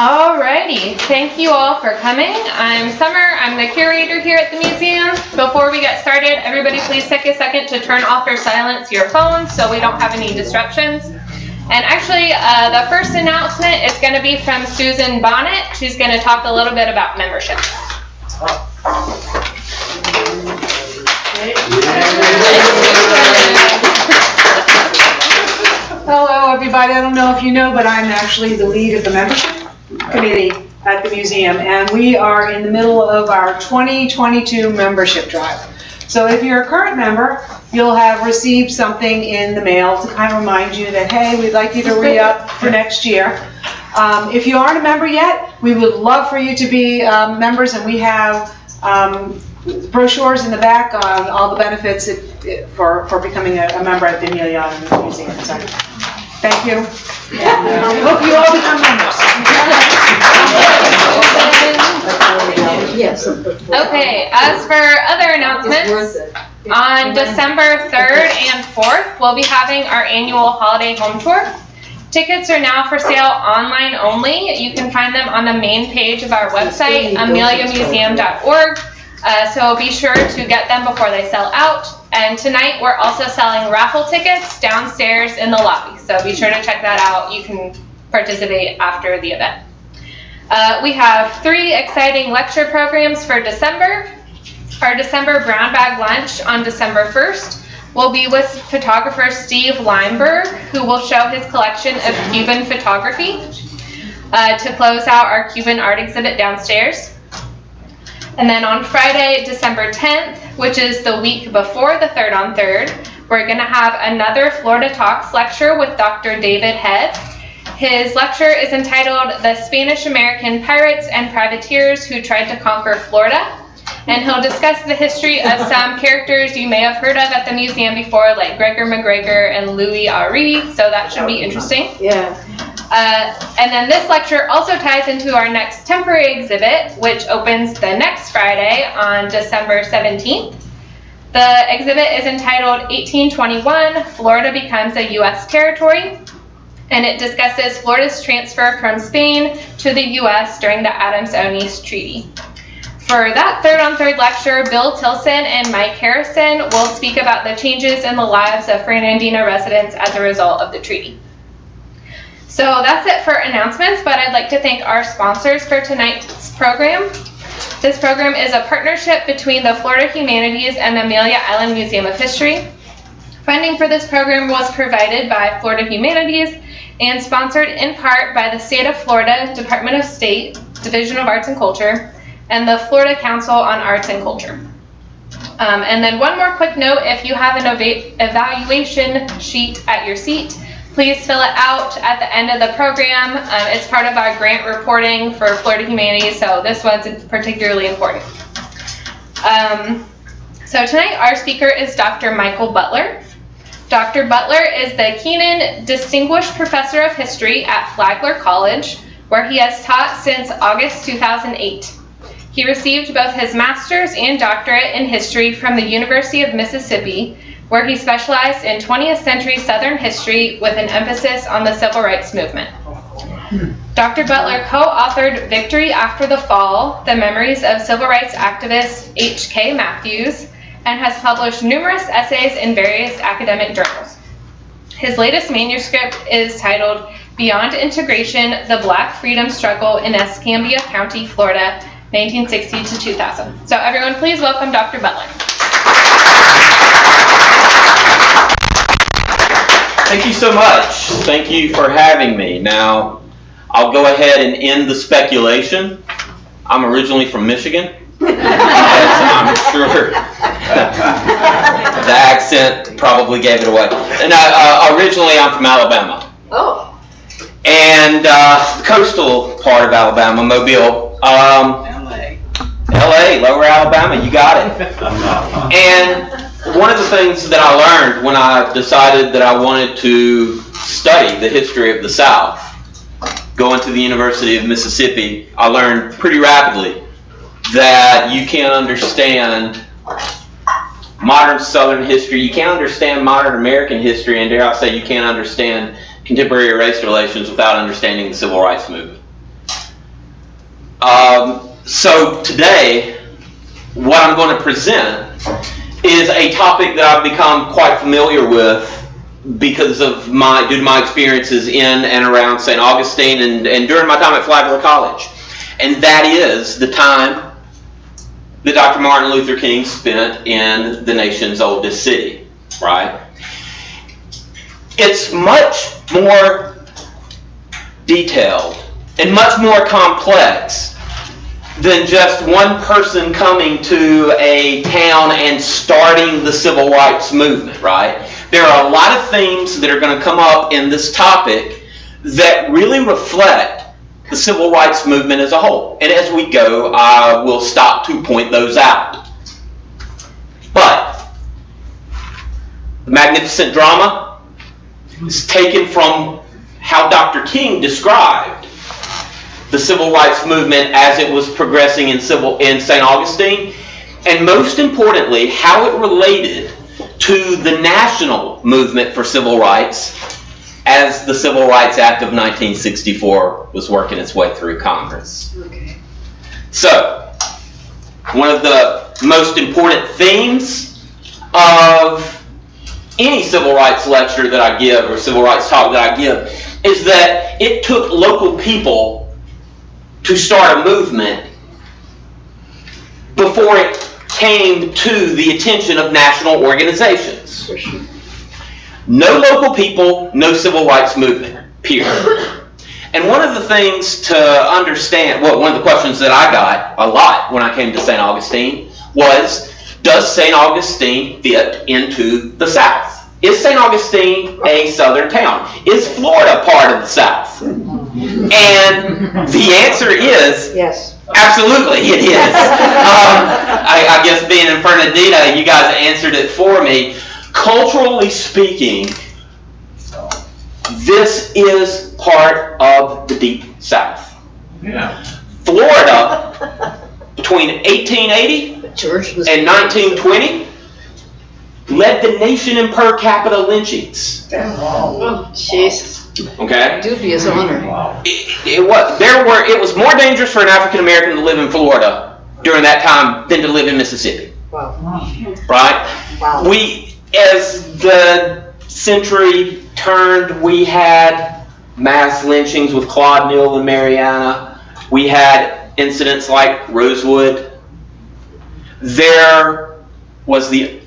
Alrighty, thank you all for coming. I'm Summer, I'm the curator here at the museum. Before we get started, everybody please take a second to turn off or silence your phones so we don't have any disruptions. And actually, the first announcement is going to be from Susan Bonnet. She's going to talk a little bit about membership. Hello everybody, I don't know if you know, but I'm actually the lead of the membership committee at the museum, and we are in the middle of our 2022 membership drive. So if you're a current member, you'll have received something in the mail to kind of remind you that, hey, we'd like you to re-up for next year. If you aren't a member yet, we would love for you to be members, and we have brochures in the back on all the benefits for becoming a member at the Amelia Museum. So, thank you. I hope you all become members. Yes. Okay, as for other announcements, on December 3rd and 4th, we'll be having our annual holiday home tour. Tickets are now for sale online only. You can find them on the main page of our website, ameliamuseum.org. So be sure to get them before they sell out. And tonight we're also selling raffle tickets downstairs in the lobby. So be sure to check that out. You can participate after the event. We have 3 exciting lecture programs for December. Our December brown bag lunch on December 1st will be with photographer Steve Limeberg, who will show his collection of Cuban photography to close out our Cuban art exhibit downstairs. And then on Friday, December 10th, which is the week before the 3rd on 3rd, we're going to have another Florida Talks lecture with Dr. David Head. His lecture is entitled The Spanish-American Pirates and Privateers Who Tried to Conquer Florida. And he'll discuss the history of some characters you may have heard of at the museum before, like Gregor McGregor and Louis Ari, so that should be interesting. Yeah. And then this lecture also ties into our next temporary exhibit, which opens the next Friday on December 17th. The exhibit is entitled 1821, Florida Becomes a U.S. Territory, and it discusses Florida's transfer from Spain to the U.S. during the Adams-Onis Treaty. For that 3rd on 3rd lecture, Bill Tilson and Mike Harrison will speak about the changes in the lives of Fernandina residents as a result of the treaty. So that's it for announcements, but I'd like to thank our sponsors for tonight's program. This program is a partnership between the Florida Humanities and the Amelia Island Museum of History. Funding for this program was provided by Florida Humanities and sponsored in part by the State of Florida Department of State, Division of Arts and Culture, and the Florida Council on Arts and Culture. And then one more quick note, if you have an evaluation sheet at your seat, please fill it out at the end of the program. It's part of our grant reporting for Florida Humanities, so this one's particularly important. So tonight our speaker is Dr. Michael Butler. Dr. Butler is the Keenan Distinguished Professor of History at Flagler College, where he has taught since August 2008. He received both his master's and doctorate in history from the University of Mississippi, where he specialized in 20th century Southern history with an emphasis on the civil rights movement. Dr. Butler co-authored Victory After the Fall, The Memories of Civil Rights Activist H.K. Matthews, and has published numerous essays in various academic journals. His latest manuscript is titled Beyond Integration, The Black Freedom Struggle in Escambia County, Florida, 1960 to 2000. So everyone, please welcome Dr. Butler. Thank you so much. Thank you for having me. Now, I'll go ahead and end the speculation. I'm originally from Michigan, as I'm sure the accent probably gave it away. And originally I'm from Alabama. Oh. And the coastal part of Alabama, Mobile. LA, Lower Alabama, you got it. And one of the things that I learned when I decided that I wanted to study the history of the South, going to the University of Mississippi, I learned pretty rapidly that you can't understand modern Southern history, you can't understand modern American history, and dare I say you can't understand contemporary race relations without understanding the Civil Rights Movement. So today, what I'm going to present is a topic that I've become quite familiar with because of due to my experiences in and around St. Augustine and during my time at Flagler College. And that is the time that Dr. Martin Luther King spent in the nation's oldest city, right? It's much more detailed and much more complex than just one person coming to a town and starting the civil rights movement, right? There are a lot of themes that are going to come up in this topic that really reflect the civil rights movement as a whole. And as we go, I will stop to point those out. But the magnificent drama is taken from how Dr. King described the civil rights movement as it was progressing in St. Augustine, and most importantly, how it related to the national movement for civil rights as the Civil Rights Act of 1964 was working its way through Congress. Okay. So, one of the most important themes of any civil rights lecture that I give or civil rights talk that I give is that it took local people to start a movement before it came to the attention of national organizations. No local people, no civil rights movement, period. And one of the things to understand, well, one of the questions that I got a lot when I came to St. Augustine was, does St. Augustine fit into the South? Is St. Augustine a southern town? Is Florida part of the South? And the answer is yes. Absolutely, it is. I guess being in front of Dina, you guys answered it for me. Culturally speaking, this is part of the Deep South. Yeah. Florida, between 1880 and 1920, led the nation in per capita lynchings. Oh, Jesus. Okay? Dubious honor. Wow. It was more dangerous for an African American to live in Florida during that time than to live in Mississippi. Wow. Right? Wow. As the century turned, we had mass lynchings with Claude Neal and Mariana. We had incidents like Rosewood. There was the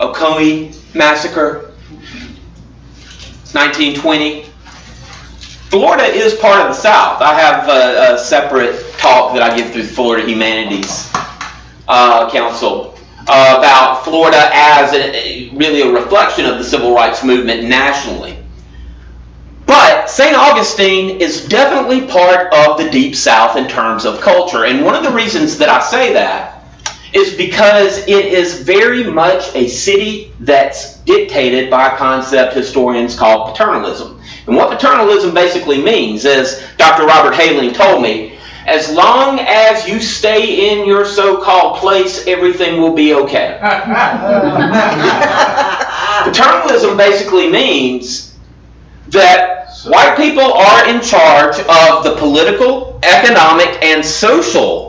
Ocoee Massacre, 1920. Florida is part of the South. I have a separate talk that I give through the Florida Humanities Council about Florida as really a reflection of the civil rights movement nationally. But St. Augustine is definitely part of the Deep South in terms of culture. And one of the reasons that I say that is because it is very much a city that's dictated by a concept historians call paternalism. And what paternalism basically means is, Dr. Robert Haling told me, as long as you stay in your so-called place, everything will be okay. Paternalism basically means that white people are in charge of the political, economic, and social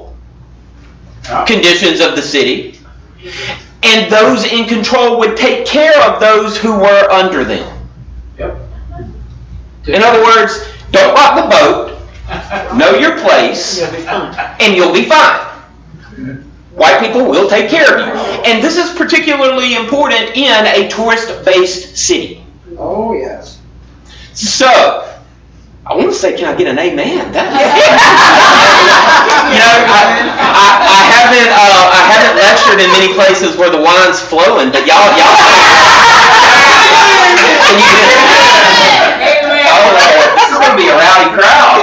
conditions of the city, and those in control would take care of those who were under them. Yep. In other words, don't rock the boat, know your place, You'll be fine. and you'll be fine. White people will take care of you. And this is particularly important in a tourist-based city. Oh, yes. So, I want to say, can I get an amen? I haven't lectured in many places where the wine's flowing, but y'all. Can you get it? Oh, this is going to be a rowdy crowd.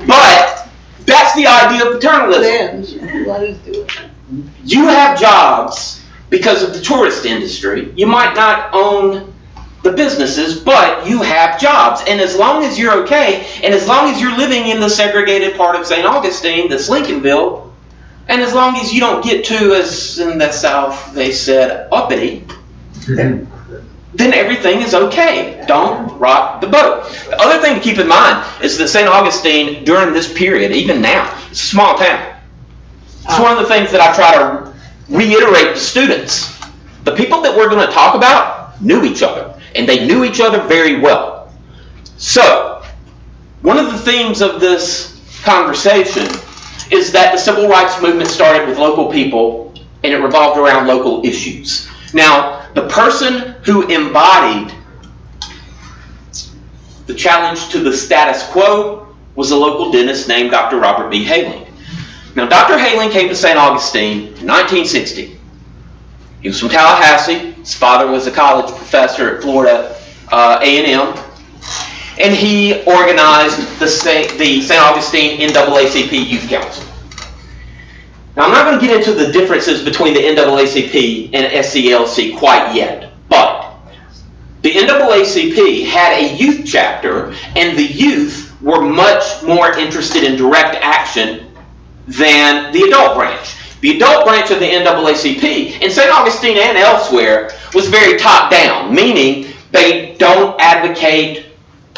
But that's the idea of paternalism. Let us do it. You have jobs because of the tourist industry. You might not own the businesses, but you have jobs. And as long as you're okay, and as long as you're living in the segregated part of St. Augustine, that's Lincolnville, and as long as you don't get too, as in the South they said, uppity, then everything is okay. Don't rock the boat. The other thing to keep in mind is that St. Augustine, during this period, even now, it's a small town. It's one of the things that I try to reiterate to students. The people that we're going to talk about knew each other, and they knew each other very well. So, one of the themes of this conversation is that the civil rights movement started with local people, and it revolved around local issues. Now, the person who embodied the challenge to the status quo was a local dentist named Dr. Robert B. Hayling. Now, Dr. Hayling came to St. Augustine in 1960. He was from Tallahassee. His father was a college professor at Florida A&M. And he organized the St. Augustine NAACP Youth Council. Now, I'm not going to get into the differences between the NAACP and SCLC quite yet, but the NAACP had a youth chapter, and the youth were much more interested in direct action than the adult branch. The adult branch of the NAACP, in St. Augustine and elsewhere, was very top-down, meaning they don't advocate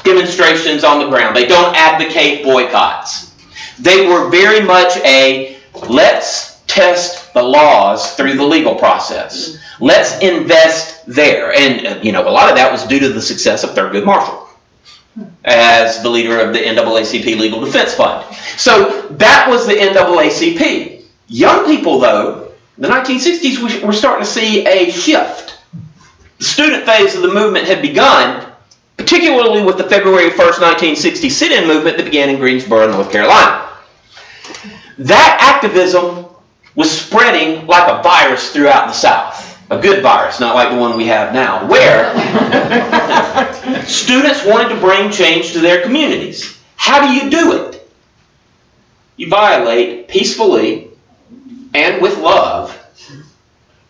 demonstrations on the ground. They don't advocate boycotts. They were very much a, let's test the laws through the legal process. Let's invest there. And, a lot of that was due to the success of Thurgood Marshall as the leader of the NAACP Legal Defense Fund. So that was the NAACP. Young people, though, in the 1960s, were starting to see a shift. The student phase of the movement had begun, particularly with the February 1st, 1960 sit-in movement that began in Greensboro, North Carolina. That activism was spreading like a virus throughout the South. A good virus, not like the one we have now, where students wanted to bring change to their communities. How do you do it? You violate peacefully and with love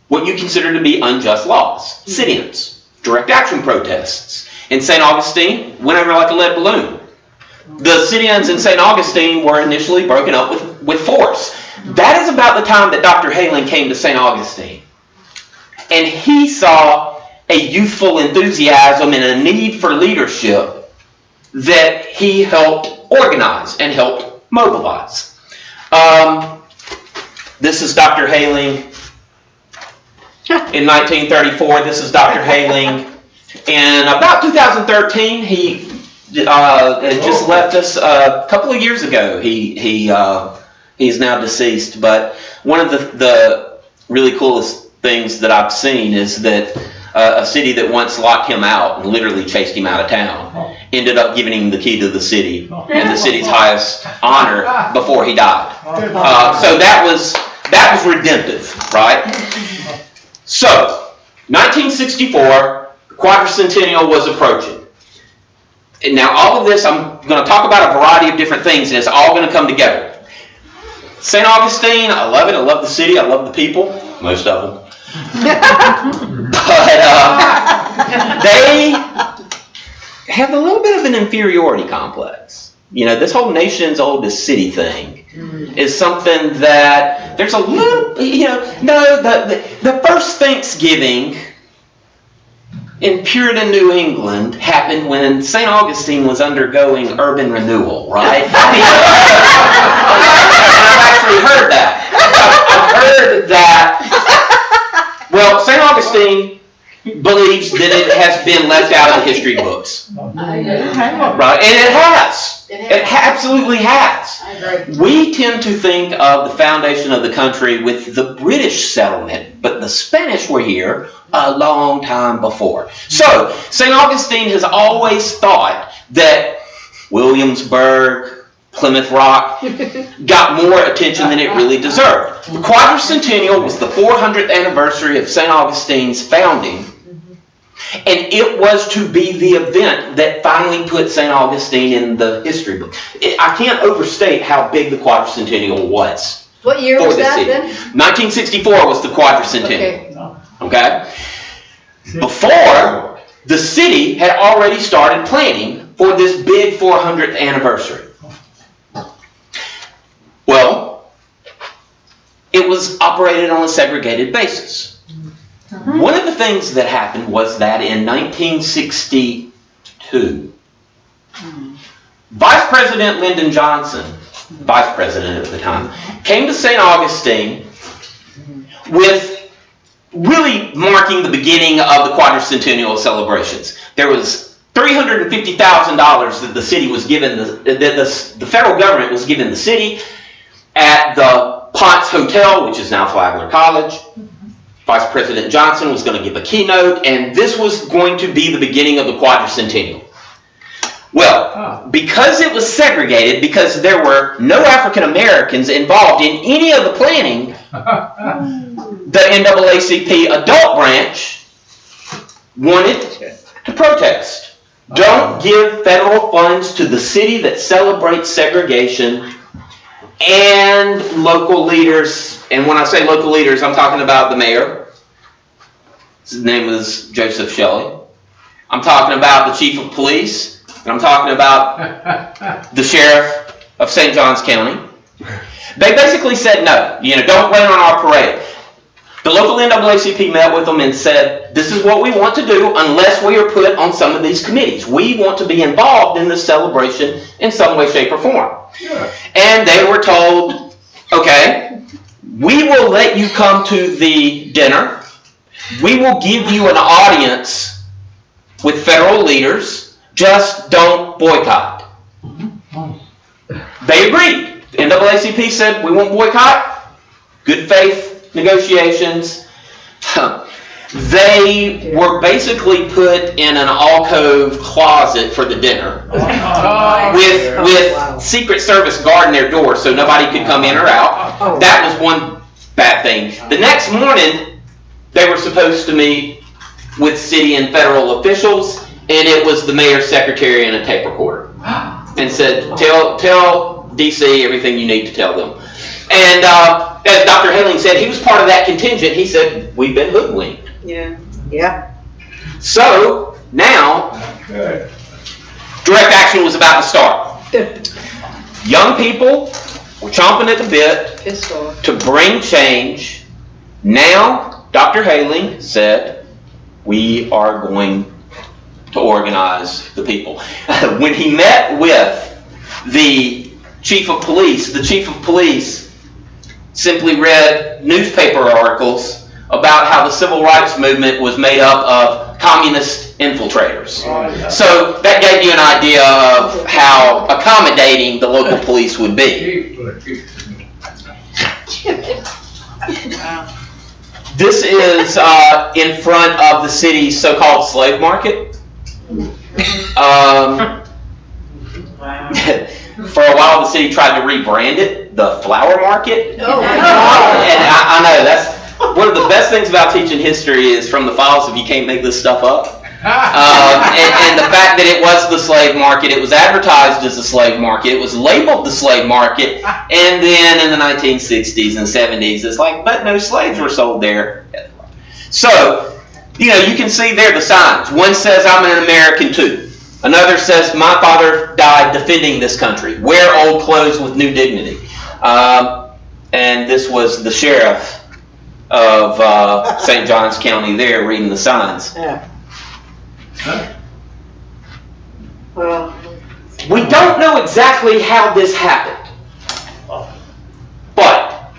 what you consider to be unjust laws. Sit-ins, direct action protests. In St. Augustine, went over like a lead balloon. The sit-ins in St. Augustine were initially broken up with force. That is about the time that Dr. Hayling came to St. Augustine. And he saw a youthful enthusiasm and a need for leadership that he helped organize and helped mobilize. This is Dr. Hayling in 1934. This is Dr. Hayling in about 2013. He had just left us a couple of years ago. He's now deceased. But one of the really coolest things that I've seen is that a city that once locked him out and literally chased him out of town ended up giving him the key to the city and the city's highest honor before he died. So that was redemptive, right? So, 1964, the quadricentennial was approaching. And now all of this, I'm going to talk about a variety of different things, and it's all going to come together. St. Augustine, I love it. I love the city. I love the people. Most of them. But they have a little bit of an inferiority complex. This whole nation's oldest city thing is something that there's a little, the first Thanksgiving in Puritan New England happened when St. Augustine was undergoing urban renewal, right? And I've actually heard that. I've heard that, well, St. Augustine believes that it has been left out of the history books. Right? And it has. It absolutely has. We tend to think of the foundation of the country with the British settlement, but the Spanish were here a long time before. So, St. Augustine has always thought that Williamsburg, Plymouth Rock got more attention than it really deserved. The quadricentennial was the 400th anniversary of St. Augustine's founding, and it was to be the event that finally put St. Augustine in the history book. I can't overstate how big the quadricentennial was. What year was that then? 1964 was the quadricentennial. Okay? Before, the city had already started planning for this big 400th anniversary. Well, it was operated on a segregated basis. One of the things that happened was that in 1962, Vice President Lyndon Johnson, Vice President at the time, came to St. Augustine with really marking the beginning of the quadricentennial celebrations. There was $350,000 that the city was given, the federal government was giving the city at the Ponce Hotel, which is now Flagler College. Vice President Johnson was going to give a keynote, and this was going to be the beginning of the quadricentennial. Well, because it was segregated, because there were no African Americans involved in any of the planning, the NAACP adult branch wanted to protest. Don't give federal funds to the city that celebrates segregation. And local leaders, and when I say local leaders, I'm talking about the mayor. His name was Joseph Shelley. I'm talking about the chief of police, and I'm talking about the sheriff of St. Johns County. They basically said, no, don't rain on our parade. The local NAACP met with them and said, this is what we want to do unless we are put on some of these committees. We want to be involved in this celebration in some way, shape, or form. Yeah. And they were told, okay, we will let you come to the dinner. We will give you an audience with federal leaders. Just don't boycott. They agreed. The NAACP said, we won't boycott. Good faith negotiations. They were basically put in an alcove closet for the dinner with Secret Service guarding their door so nobody could come in or out. That was one bad thing. The next morning, they were supposed to meet with city and federal officials, and it was the mayor's secretary and a tape recorder, and said, tell DC everything you need to tell them. And as Dr. Haling said, he was part of that contingent. He said, we've been hoodwinked. Yeah. So now, direct action was about to start. Young people were chomping at the bit to bring change. Now, Dr. Haling said, we are going to organize the people. When he met with the chief of police simply read newspaper articles about how the civil rights movement was made up of communist infiltrators. So that gave you an idea of how accommodating the local police would be. This is in front of the city's so-called slave market. For a while, the city tried to rebrand it, the flower market. And I know that's one of the best things about teaching history is from the files if you can't make this stuff up. And the fact that it was the slave market, it was advertised as the slave market, it was labeled the slave market, and then in the 1960s and 70s, it's like, but no slaves were sold there. So, you can see there the signs. One says, I'm an American too. Another says, my father died defending this country. Wear old clothes with new dignity. And this was the sheriff of St. Johns County there reading the signs. Yeah. We don't know exactly how this happened. But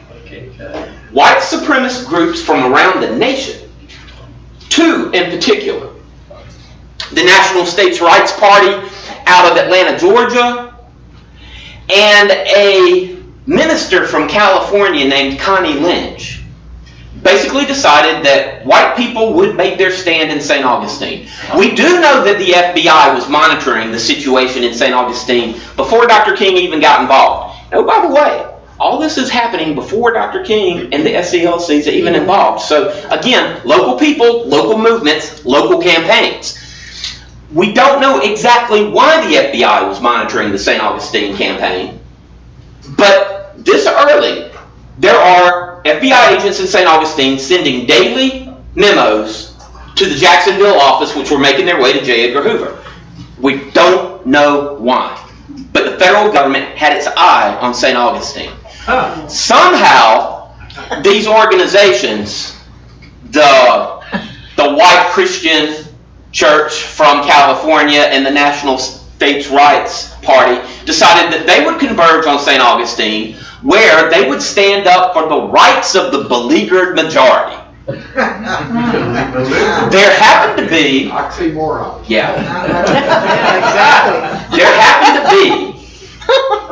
white supremacist groups from around the nation, two in particular, the National States Rights Party out of Atlanta, Georgia, and a minister from California named Connie Lynch, basically decided that white people would make their stand in St. Augustine. We do know that the FBI was monitoring the situation in St. Augustine before Dr. King even got involved. Oh, by the way, all this is happening before Dr. King and the SCLCs are even involved. So again, local people, local movements, local campaigns. We don't know exactly why the FBI was monitoring the St. Augustine campaign, but this early, there are FBI agents in St. Augustine sending daily memos to the Jacksonville office, which were making their way to J. Edgar Hoover. We don't know why, but the federal government had its eye on St. Augustine. Somehow, these organizations, the the white Christian church from California and the National States' Rights Party decided that they would converge on St. Augustine, where they would stand up for the rights of the beleaguered majority. There happened to be... Oxymoron. Yeah. Exactly. There happened to be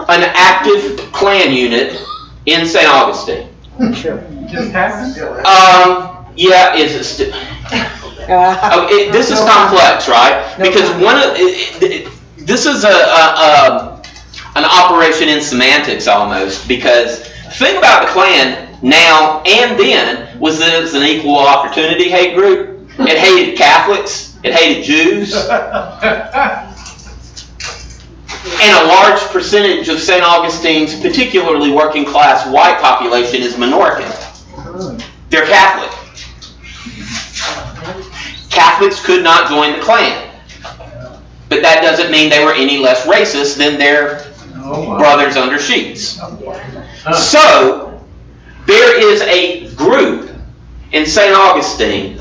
an active Klan unit in St. Augustine. Just happened? Yeah, is it still... this is complex, right? Because this is an operation in semantics almost, because the thing about the Klan now and then was that it was an equal opportunity hate group. It hated Catholics, it hated Jews, and a large percentage of St. Augustine's particularly working class white population is Menorcan. They're Catholic. Catholics could not join the Klan. But that doesn't mean they were any less racist than their brothers under sheets. So, there is a group in St. Augustine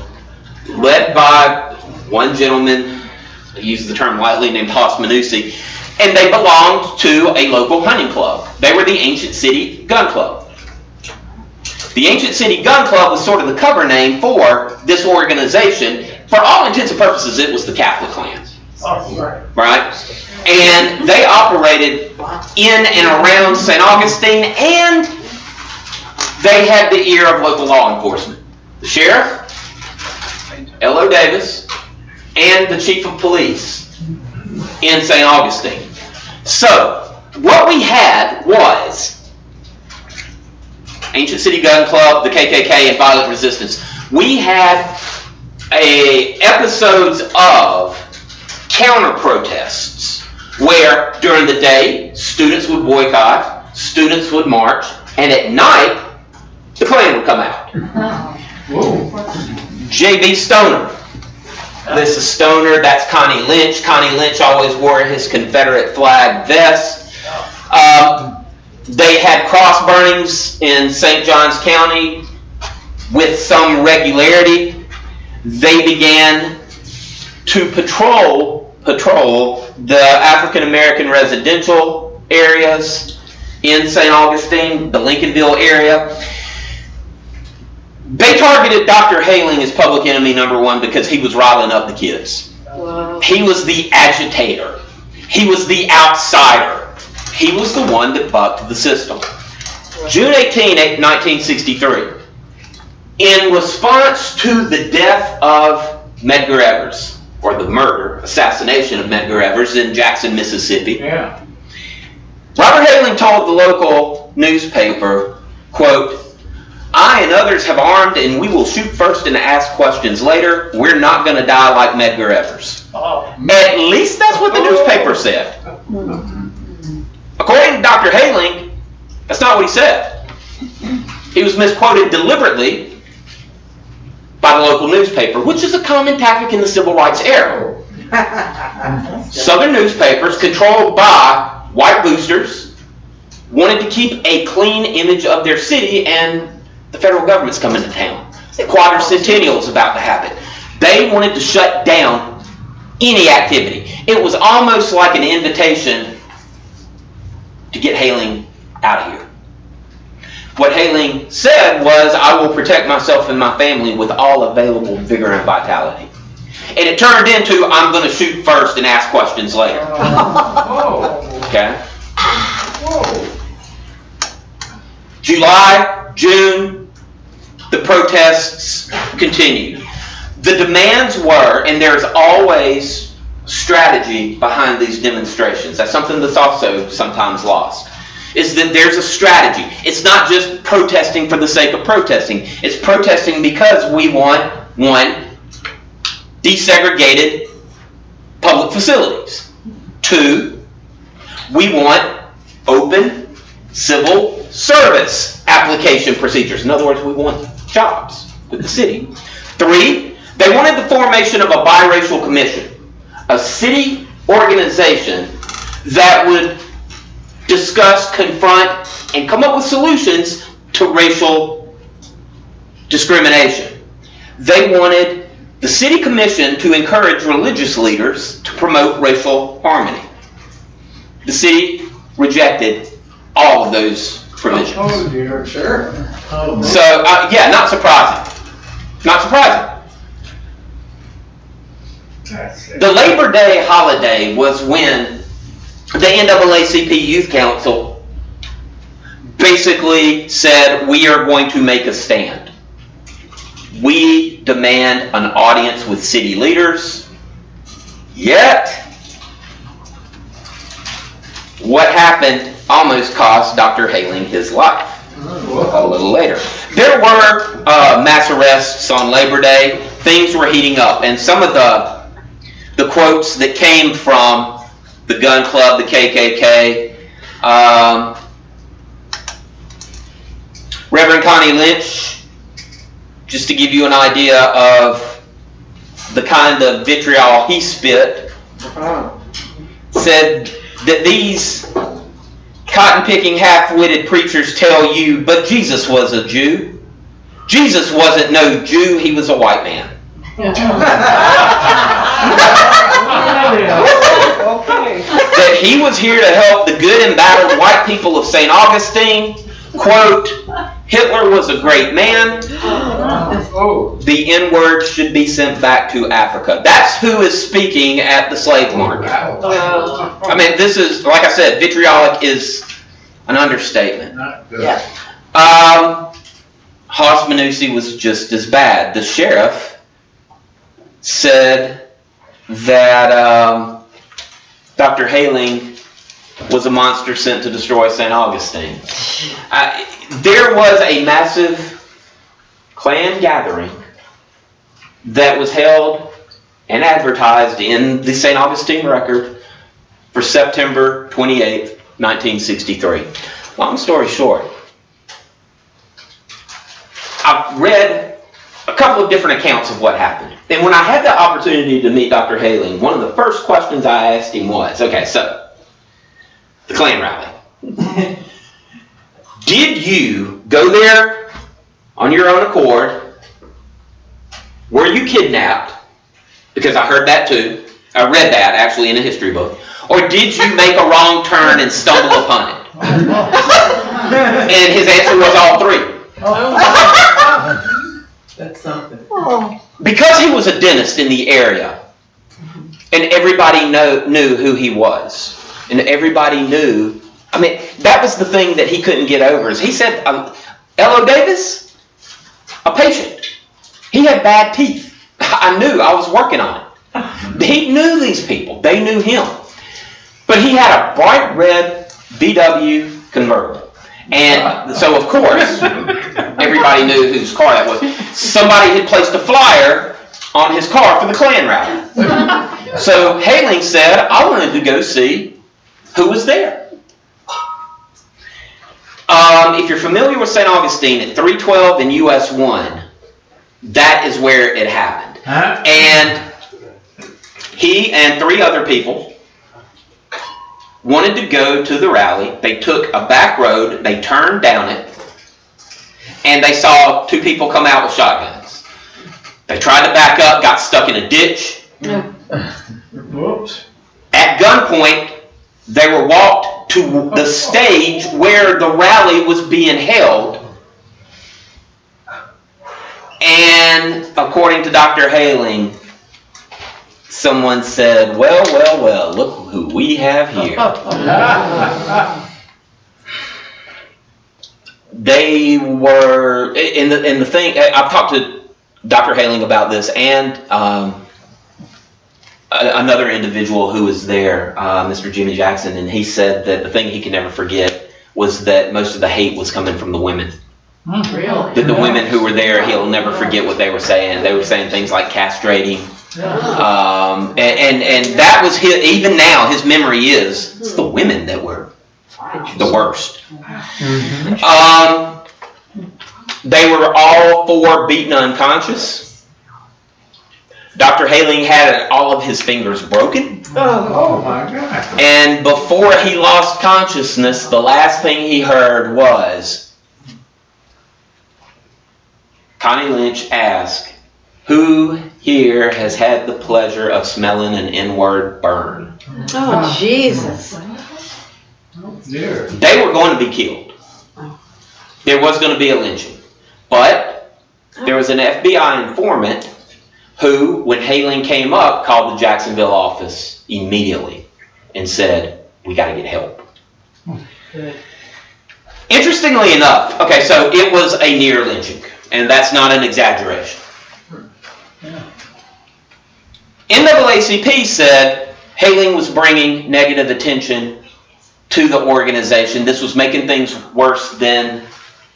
led by one gentleman, I use the term lightly, named Haas Manussi, and they belonged to a local hunting club. They were the Ancient City Gun Club. The Ancient City Gun Club was sort of the cover name for this organization. For all intents and purposes, it was the Catholic Klan. Right? And they operated in and around St. Augustine, and they had the ear of local law enforcement. The sheriff, L.O. Davis, and the chief of police in St. Augustine. So, what we had was Ancient City Gun Club, the KKK, and violent resistance. We had episodes of counter-protests where during the day students would boycott, students would march, and at night the Klan would come out. J.B. Stoner. This is Stoner, that's Connie Lynch. Connie Lynch always wore his Confederate flag vest. They had cross burnings in St. Johns County with some regularity. They began to patrol the African American residential areas in St. Augustine, the Lincolnville area. They targeted Dr. Haling as public enemy number one because he was riling up the kids. Wow. He was the agitator. He was the outsider. He was the one that bucked the system. June 18, 1963, in response to the death of Medgar Evers, or the assassination of Medgar Evers in Jackson, Mississippi, Robert Haling told the local newspaper, quote, "I and others have armed and we will shoot first and ask questions later. We're not going to die like Medgar Evers." At least that's what the newspaper said. According to Dr. Haling, that's not what he said. He was misquoted deliberately by the local newspaper, which is a common tactic in the civil rights era. Southern newspapers, controlled by white boosters, wanted to keep a clean image of their city, and the federal government's coming to town. The quadricentennial is about to happen. They wanted to shut down any activity. It was almost like an invitation to get Haling out of here. What Haling said was, "I will protect myself and my family with all available vigor and vitality." And it turned into, "I'm going to shoot first and ask questions later." Okay? July, June, the protests continued. The demands were, and there's always strategy behind these demonstrations. That's something that's also sometimes lost, is that there's a strategy. It's not just protesting for the sake of protesting. It's protesting because we want, one, desegregated public facilities. Two, we want open civil service application procedures. In other words, we want jobs with the city. Three, they wanted the formation of a biracial commission, a city organization that would discuss, confront, and come up with solutions to racial discrimination. They wanted the city commissioned to encourage religious leaders to promote racial harmony. The city rejected all of those provisions. Oh dear. Sure. So, yeah, not surprising. Not surprising. The Labor Day holiday was when the NAACP Youth Council basically said, we are going to make a stand. We demand an audience with city leaders. Yet, what happened almost cost Dr. Haling his life a little later. There were mass arrests on Labor Day. Things were heating up. And some of the quotes that came from the gun club, the KKK, Reverend Connie Lynch, just to give you an idea of the kind of vitriol he spit, said that these cotton-picking, half-witted preachers tell you, but Jesus was a Jew. Jesus wasn't no Jew, he was a white man. That he was here to help the good and battered white people of St. Augustine. Quote, Hitler was a great man. The N-word should be sent back to Africa. That's who is speaking at the slave market. I mean, this is, like I said, vitriolic is an understatement. Yeah. Haas Manussi was just as bad. The sheriff said that Dr. Haling was a monster sent to destroy St. Augustine. There was a massive Klan gathering that was held and advertised in the St. Augustine Record for September 28th, 1963. Long story short, I've read a couple of different accounts of what happened. And when I had the opportunity to meet Dr. Haling, one of the first questions I asked him was, okay, so, the Klan rally. Did you go there on your own accord? Were you kidnapped? Because I heard that too. I read that actually in a history book. Or did you make a wrong turn and stumble upon it? And his answer was all three. That's something. Because he was a dentist in the area, and everybody knew who he was, and everybody knew, I mean, that was the thing that he couldn't get over. Is he said, L.O. Davis, a patient, he had bad teeth. I knew, I was working on it. He knew these people, they knew him. But he had a bright red VW convertible. And so, of course, everybody knew whose car that was. Somebody had placed a flyer on his car for the Klan rally. So Haling said, I wanted to go see who was there. If you're familiar with St. Augustine, at 312 and US 1, that is where it happened. And he and three other people wanted to go to the rally. They took a back road, they turned down it, and they saw two people come out with shotguns. They tried to back up, got stuck in a ditch. Whoops. At gunpoint, they were walked to the stage where the rally was being held. And according to Dr. Haling, someone said, well, look who we have here. They were, in the thing, I've talked to Dr. Haling about this and another individual who was there, Mr. Jimmy Jackson, and he said that the thing he could never forget was that most of the hate was coming from the women. Really? That the women who were there, he'll never forget what they were saying. They were saying things like castrating. And that was his, even now, his memory is, it's the women that were the worst. They were all four beaten unconscious. Dr. Haling had all of his fingers broken. Oh my God. And before he lost consciousness, the last thing he heard was Connie Lynch ask who here has had the pleasure of smelling an N-word burn. Oh, Jesus. Dear. They were going to be killed. There was going to be a lynching. But there was an FBI informant who, when Hailing came up, called the Jacksonville office immediately and said, we got to get help. Good. Interestingly enough, okay, so it was a near lynching, and that's not an exaggeration. NAACP said Hailing was bringing negative attention to the organization. This was making things worse than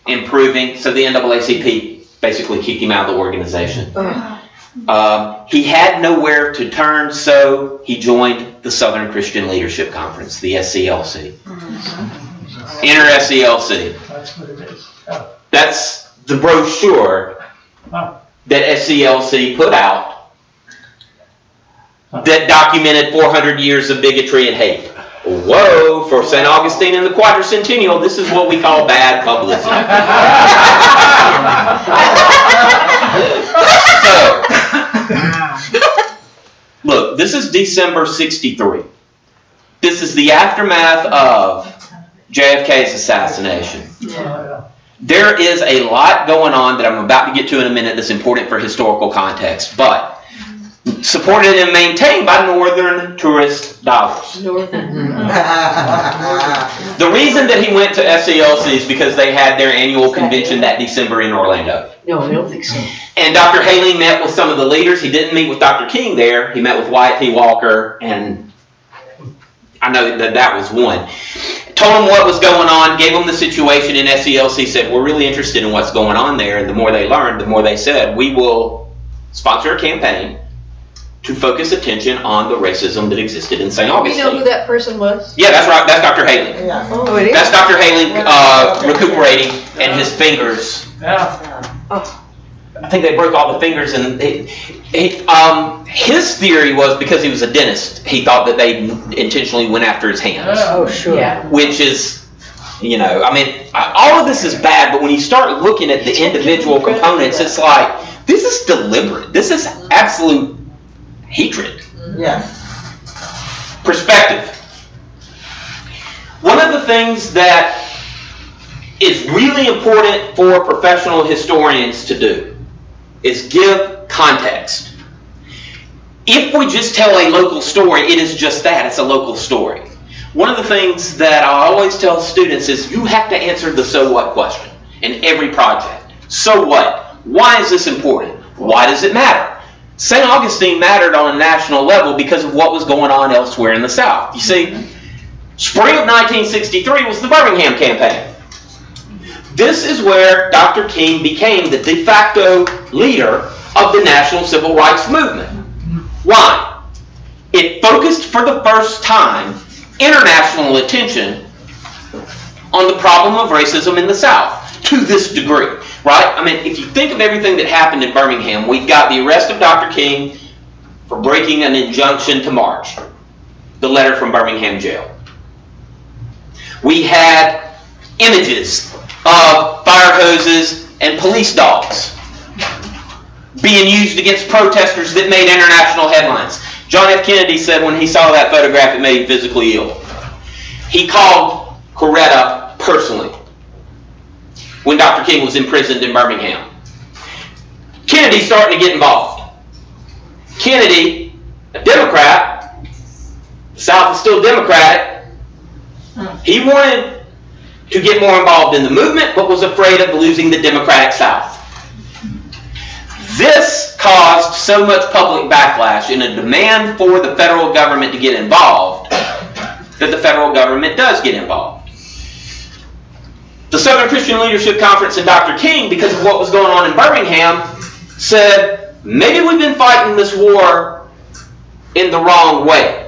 improving, so the NAACP basically kicked him out of the organization. He had nowhere to turn, so he joined the Southern Christian Leadership Conference, the SCLC. Enter SCLC. That's what it is. Oh. That's the brochure that SCLC put out that documented 400 years of bigotry and hate. Whoa, for St. Augustine and the Quadricentennial, this is what we call bad publicity. So, look, this is December 63. This is the aftermath of JFK's assassination. There is a lot going on that I'm about to get to in a minute that's important for historical context, but supported and maintained by Northern tourist dollars. Northern. The reason that he went to SCLC is because they had their annual convention that December in Orlando. No, I don't think so. And Dr. Hailing met with some of the leaders. He didn't meet with Dr. King there. He met with Wyatt T. Walker, and I know that was one. Told him what was going on, gave him the situation, and SCLC said, we're really interested in what's going on there. And the more they learned, the more they said, we will sponsor a campaign to focus attention on the racism that existed in St. Do Augustine. you know who that person was? Yeah, that's right. That's Dr. Hailing. Oh, it is? That's Dr. Hailing recuperating, and his fingers. I think they broke all the fingers, and his theory was because he was a dentist, he thought that they intentionally went after his hands. Oh, sure. Yeah. Which is, I mean, all of this is bad, but when you start looking at the individual components, it's like, this is deliberate. This is absolute hatred. Yeah. Perspective. One of the things that is really important for professional historians to do is give context. If we just tell a local story, it is just that, it's a local story. One of the things that I always tell students is you have to answer the so what question in every project. So what? Why is this important? Why does it matter? St. Augustine mattered on a national level because of what was going on elsewhere in the South. You see, spring of 1963 was the Birmingham campaign. This is where Dr. King became the de facto leader of the national civil rights movement. Why? It focused for the first time international attention on the problem of racism in the South to this degree, right? I mean, if you think of everything that happened in Birmingham, we've got the arrest of Dr. King for breaking an injunction to march, the letter from Birmingham jail. We had images of fire hoses and police dogs being used against protesters that made international headlines. John F. Kennedy said when he saw that photograph, it made him physically ill. He called Coretta personally when Dr. King was imprisoned in Birmingham. Kennedy's starting to get involved. Kennedy, a Democrat, the South is still Democratic, he wanted to get more involved in the movement, but was afraid of losing the Democratic South. This caused so much public backlash and a demand for the federal government to get involved that the federal government does get involved. The Southern Christian Leadership Conference and Dr. King, because of what was going on in Birmingham, said, maybe we've been fighting this war in the wrong way.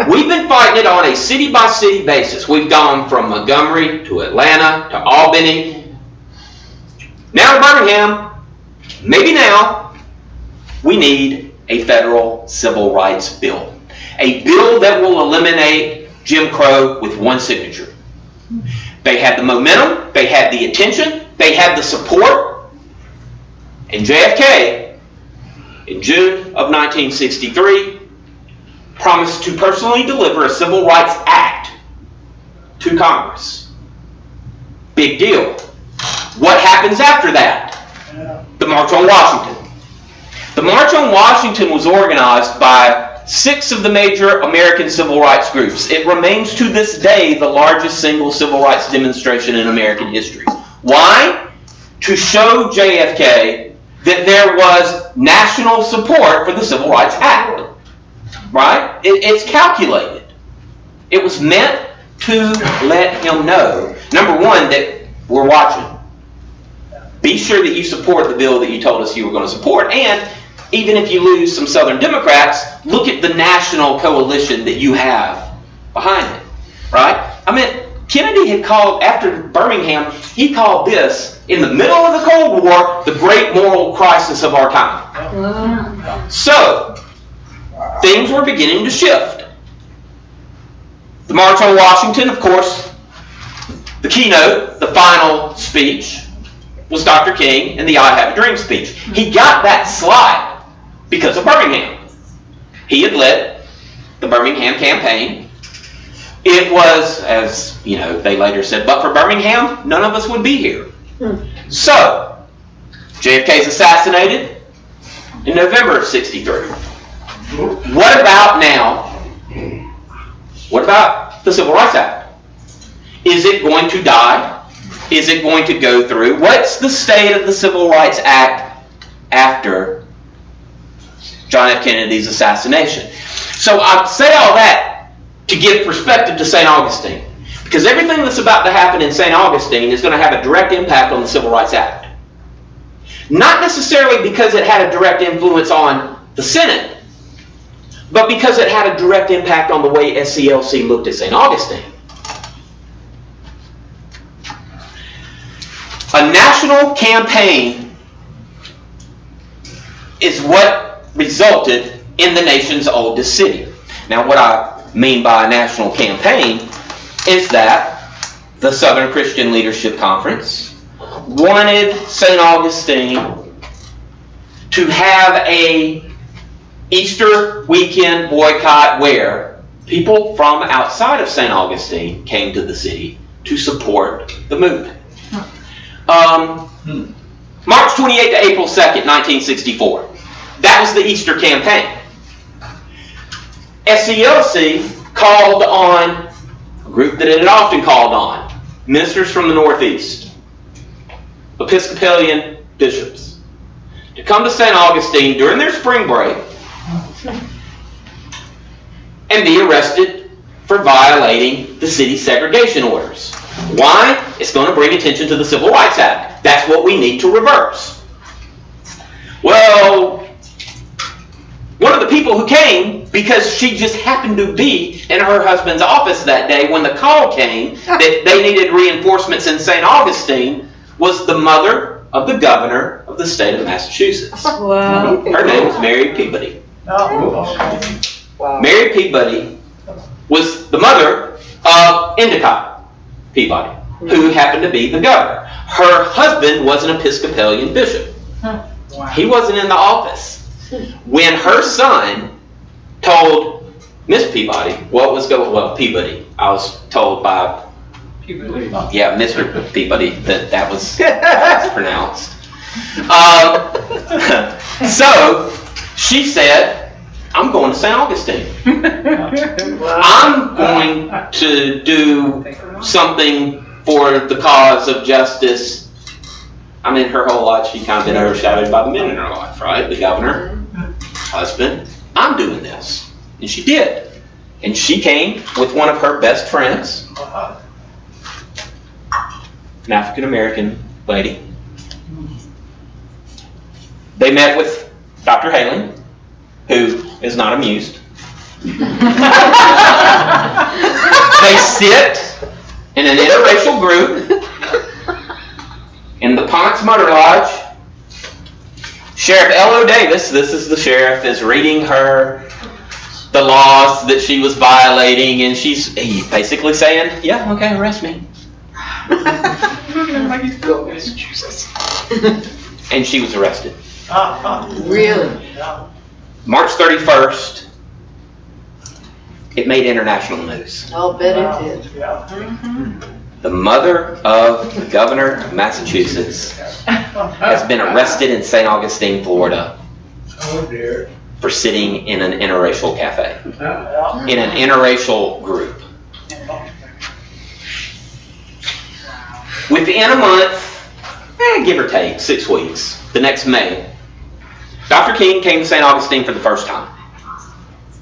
We've been fighting it on a city-by-city basis. We've gone from Montgomery to Atlanta to Albany. Now to Birmingham. Maybe now we need a federal civil rights bill. A bill that will eliminate Jim Crow with one signature. They had the momentum, they had the attention, they had the support, and JFK in June of 1963, promised to personally deliver a Civil Rights Act to Congress. Big deal. What happens after that? The March on Washington. The March on Washington was organized by 6 of the major American civil rights groups. It remains to this day the largest single civil rights demonstration in American history. Why? To show JFK that there was national support for the Civil Rights Act. Right? It's calculated. It was meant to let him know, number one, that we're watching. Be sure that you support the bill that you told us you were going to support, and even if you lose some Southern Democrats, look at the national coalition that you have behind it. Right? I mean, Kennedy had called, after Birmingham, he called this, in the middle of the Cold War, the great moral crisis of our time. So, things were beginning to shift. The March on Washington, of course, the keynote, the final speech, was Dr. King and the I Have a Dream speech. He got that slide because of Birmingham. He had led the Birmingham campaign. It was, as you know, they later said, but for Birmingham, none of us would be here. So, JFK is assassinated in November of '63. What about now? What about the Civil Rights Act? Is it going to die? Is it going to go through? What's the state of the Civil Rights Act after John F. Kennedy's assassination? So I say all that to give perspective to St. Augustine. Because everything that's about to happen in St. Augustine is going to have a direct impact on the Civil Rights Act. Not necessarily because it had a direct influence on the Senate, but because it had a direct impact on the way SCLC looked at St. Augustine. A national campaign is what resulted in the nation's oldest city. Now, what I mean by a national campaign is that the Southern Christian Leadership Conference wanted St. Augustine to have a Easter weekend boycott where people from outside of St. Augustine came to the city to support the movement. March 28 to April 2nd, 1964. That was the Easter campaign. SCLC called on a group that it had often called on, ministers from the Northeast, Episcopalian bishops, to come to St. Augustine during their spring break and be arrested for violating the city's segregation orders. Why? It's going to bring attention to the Civil Rights Act. That's what we need to reverse. Well, one of the people who came, because she just happened to be in her husband's office that day when the call came that they needed reinforcements in St. Augustine, was the mother of the governor of the state of Massachusetts. Wow. Her name was Mary Peabody. Wow. Mary Peabody was the mother of Endicott Peabody, who happened to be the governor. Her husband was an Episcopalian bishop. He wasn't in the office. When her son told Miss Peabody what was going on, well, Peabody, I was told by, Mr. Peabody that was pronounced. So she said, I'm going to St. Augustine. I'm going to do something for the cause of justice. I mean, her whole life she kind of been overshadowed by the men in her life, right? The governor, husband. I'm doing this. And she did. And she came with one of her best friends, an African-American lady. They met with Dr. Halen, who is not amused. They sit in an interracial group in the Ponce Motor Lodge. Sheriff L.O. Davis, this is the sheriff, is reading her the laws that she was violating, and he's basically saying, yeah, okay, arrest me. Massachusetts. And she was arrested. Really? March 31st, it made international news. I'll bet it did. The mother of the governor of Massachusetts has been arrested in St. Augustine, Florida, Oh dear. for sitting in an interracial cafe, in an interracial group. Within a month, give or take, 6 weeks, the next May, Dr. King came to St. Augustine for the first time.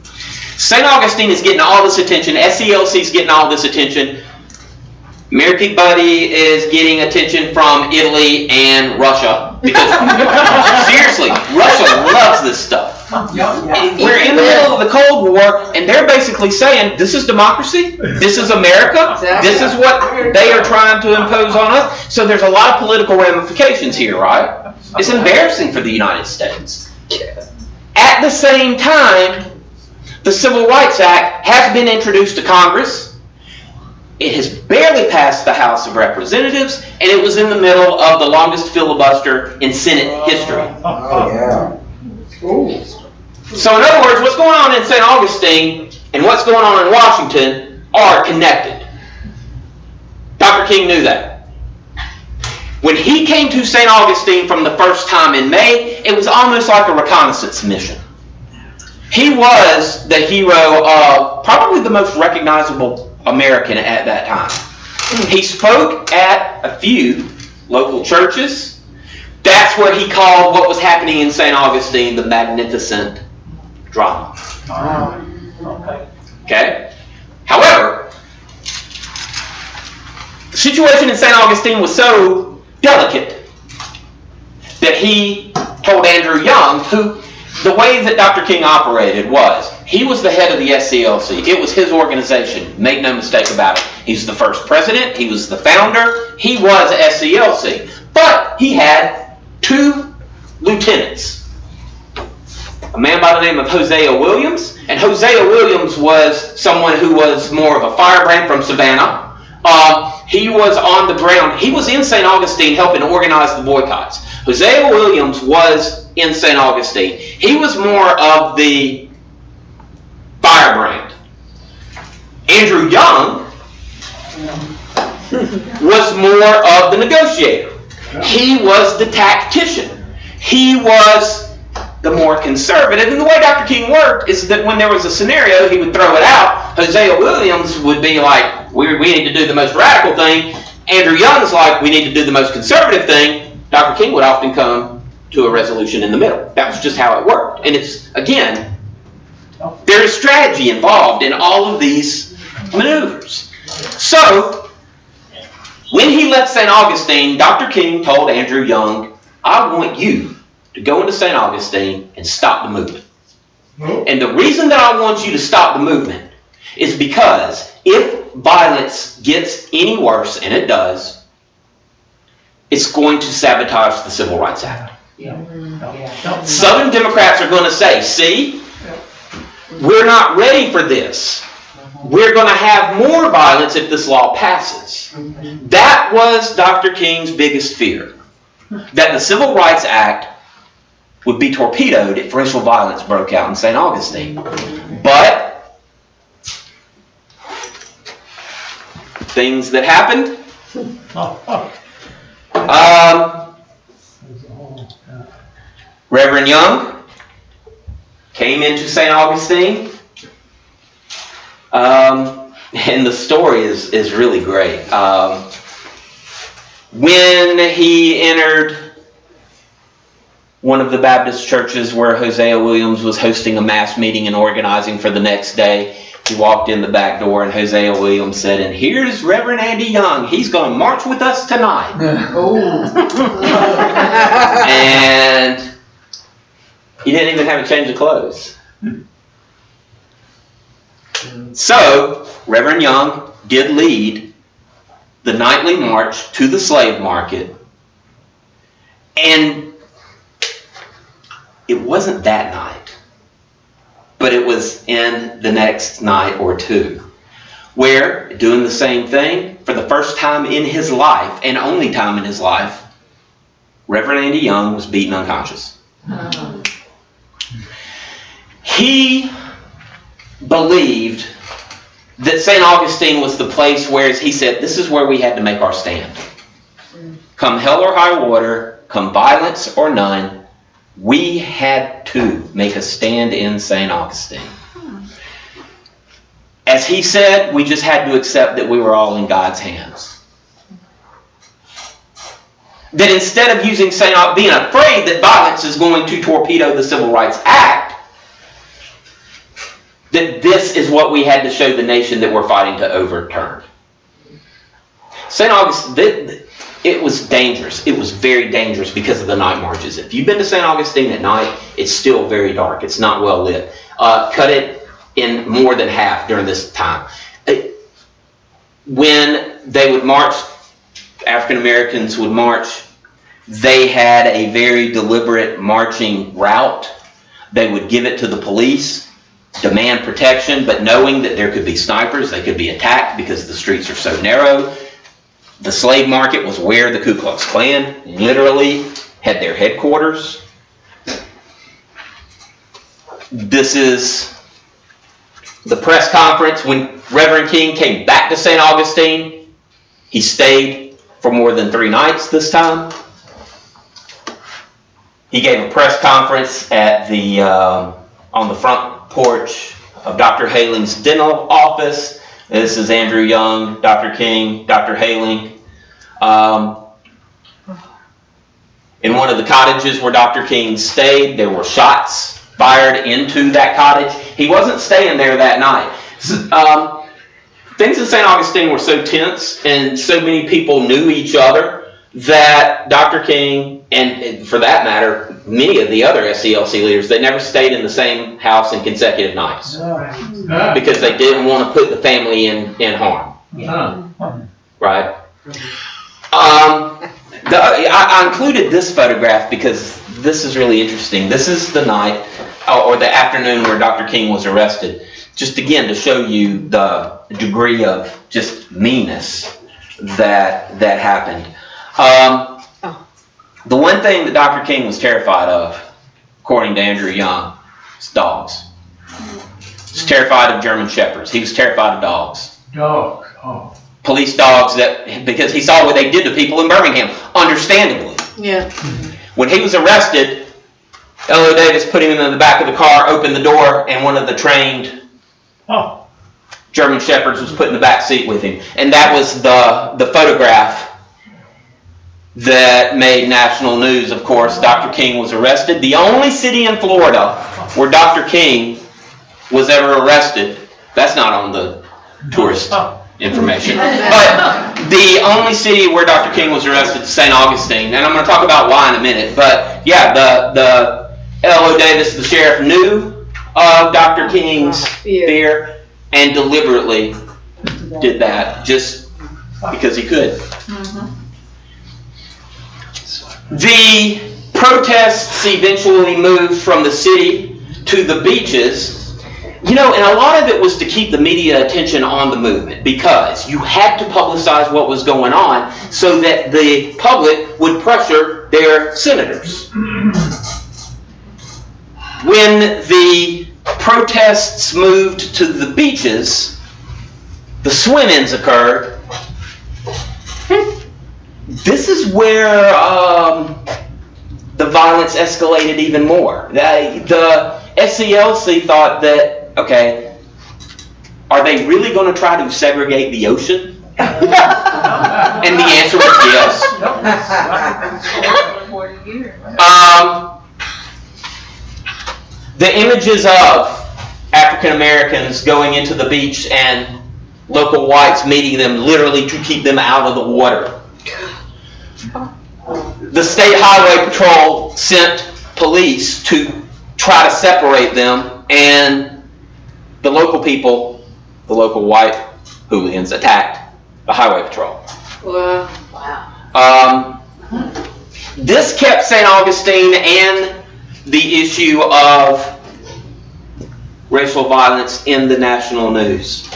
St. Augustine is getting all this attention. SCLC is getting all this attention. Mary Peabody is getting attention from Italy and Russia. Because, seriously, Russia loves this stuff. We're in the middle of the Cold War, and they're basically saying, this is democracy, this is America, this is what they are trying to impose on us. So there's a lot of political ramifications here, right? It's embarrassing for the United States. At the same time, the Civil Rights Act has been introduced to Congress. It has barely passed the House of Representatives, and it was in the middle of the longest filibuster in Senate history. Oh, yeah. So in other words, what's going on in St. Augustine and what's going on in Washington are connected. Dr. King knew that. When he came to St. Augustine from the first time in May, it was almost like a reconnaissance mission. He was the hero of probably the most recognizable American at that time. He spoke at a few local churches. That's where he called what was happening in St. Augustine the magnificent drama. Okay? However, the situation in St. Augustine was so delicate that he told Andrew Young, who the way that Dr. King operated was, he was the head of the SCLC. It was his organization. Make no mistake about it. He's the first president. He was the founder. He was SCLC. But he had 2 lieutenants. A man by the name of Hosea Williams. And Hosea Williams was someone who was more of a firebrand from Savannah. He was on the ground. He was in St. Augustine helping organize the boycotts. Hosea Williams was in St. Augustine. He was more of the firebrand. Andrew Young was more of the negotiator. He was the tactician. He was the more conservative. And the way Dr. King worked is that when there was a scenario, he would throw it out. Hosea Williams would be like, we need to do the most radical thing. Andrew Young's like, we need to do the most conservative thing. Dr. King would often come to a resolution in the middle. That was just how it worked. And it's, again, there is strategy involved in all of these maneuvers. So, when he left St. Augustine, Dr. King told Andrew Young, I want you to go into St. Augustine and stop the movement. And the reason that I want you to stop the movement is because if violence gets any worse, and it does, it's going to sabotage the Civil Rights Act. Southern Democrats are going to say, see, we're not ready for this. We're going to have more violence if this law passes. That was Dr. King's biggest fear, that the Civil Rights Act would be torpedoed if racial violence broke out in St. Augustine. But things that happened. Reverend Young came into St. Augustine. And the story is really great. When he entered one of the Baptist churches where Hosea Williams was hosting a mass meeting and organizing for the next day, he walked in the back door and Hosea Williams said, and here's Reverend Andy Young. He's going to march with us tonight. And he didn't even have a change of clothes. So, Reverend Young did lead the nightly march to the slave market. And it wasn't that night, but it was in the next night or two, where, doing the same thing, for the first time in his life, and only time in his life, Reverend Andy Young was beaten unconscious. He believed that St. Augustine was the place where he said, this is where we had to make our stand. Come hell or high water, come violence or none, we had to make a stand in St. Augustine. As he said, we just had to accept that we were all in God's hands. That instead of being afraid that violence is going to torpedo the Civil Rights Act, that this is what we had to show the nation that we're fighting to overturn. St. Augustine, it was dangerous. It was very dangerous because of the night marches. If you've been to St. Augustine at night, it's still very dark. It's not well lit. Cut it in more than half during this time. When they would march, African Americans would march, they had a very deliberate marching route. They would give it to the police, demand protection, but knowing that there could be snipers, they could be attacked because the streets are so narrow. The slave market was where the Ku Klux Klan literally had their headquarters. This is the press conference when Reverend King came back to St. Augustine. He stayed for more than 3 nights this time. He gave a press conference at on the front porch of Dr. Haling's dental office. This is Andrew Young, Dr. King, Dr. Haling. In one of the cottages where Dr. King stayed, there were shots fired into that cottage. He wasn't staying there that night. Things in St. Augustine were so tense and so many people knew each other that Dr. King, and for that matter, many of the other SCLC leaders, they never stayed in the same house in consecutive nights because they didn't want to put the family in harm. Right? I included this photograph because this is really interesting. This is the night or the afternoon where Dr. King was arrested. Just again to show you the degree of just meanness that happened. The one thing that Dr. King was terrified of, according to Andrew Young, is dogs. He was terrified of German Shepherds. He was terrified of dogs. Dogs. Oh. Police dogs, because he saw what they did to people in Birmingham, understandably. Yeah. When he was arrested, L.O. Davis put him in the back of the car, opened the door, and one of the trained German Shepherds was put in the back seat with him. And that was the photograph that made national news, of course. Dr. King was arrested. The only city in Florida where Dr. King was ever arrested, that's not on the tourist information, but the only city where Dr. King was arrested is St. Augustine, and I'm going to talk about why in a minute, but yeah, the L.O. Davis, the sheriff, knew of Dr. King's fear and deliberately did that just because he could. The protests eventually moved from the city to the beaches. And a lot of it was to keep the media attention on the movement because you had to publicize what was going on so that the public would pressure their senators. When the protests moved to the beaches, the swim-ins occurred. This is where the violence escalated even more. The SCLC thought that, okay, are they really going to try to segregate the ocean? And the answer was yes. The images of African Americans going into the beach and local whites meeting them literally to keep them out of the water. The State Highway Patrol sent police to try to separate them, and the local people, the local white hooligans, attacked the Highway Patrol. Wow. This kept St. Augustine and the issue of racial violence in the national news.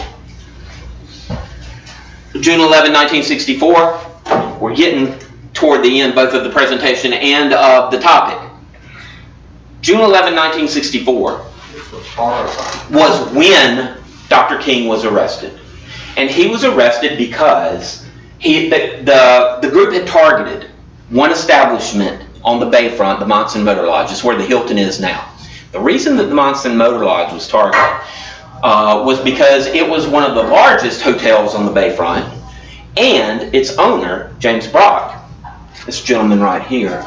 June 11, 1964, we're getting toward the end both of the presentation and of the topic. June 11, 1964, was when Dr. King was arrested. And he was arrested because the group had targeted one establishment on the bayfront, the Monson Motor Lodge. It's where the Hilton is now. The reason that the Monson Motor Lodge was targeted was because it was one of the largest hotels on the bayfront, and its owner, James Brock, this gentleman right here,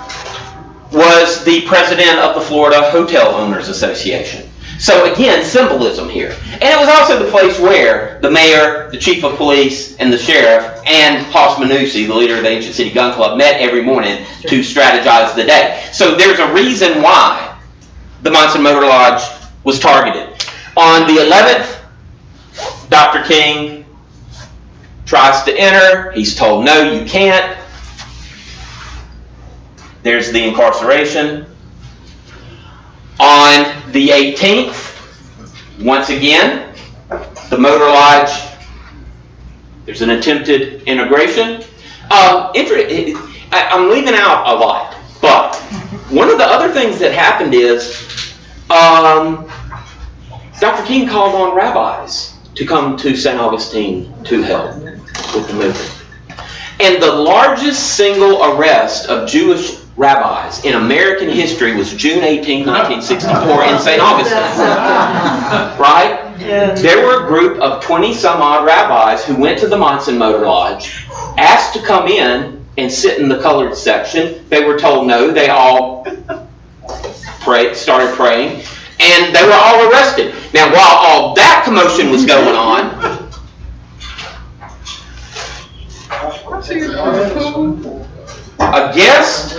was the president of the Florida Hotel Owners Association. So again, symbolism here. And it was also the place where the mayor, the chief of police, and the sheriff, and Hoss Manussi, the leader of the Ancient City Gun Club, met every morning to strategize the day. So there's a reason why the Monson Motor Lodge was targeted. On the 11th, Dr. King tries to enter. He's told, no, you can't. There's the incarceration. On the 18th, once again, the Motor Lodge, there's an attempted integration. I'm leaving out a lot, but one of the other things that happened is Dr. King called on rabbis to come to St. Augustine to help with the movement. And the largest single arrest of Jewish rabbis in American history was June 18, 1964 in St. Augustine. Right? There were a group of 20 some odd rabbis who went to the Monson Motor Lodge, asked to come in and sit in the colored section. They were told no. They all started praying, and they were all arrested. Now, while all that commotion was going on, a guest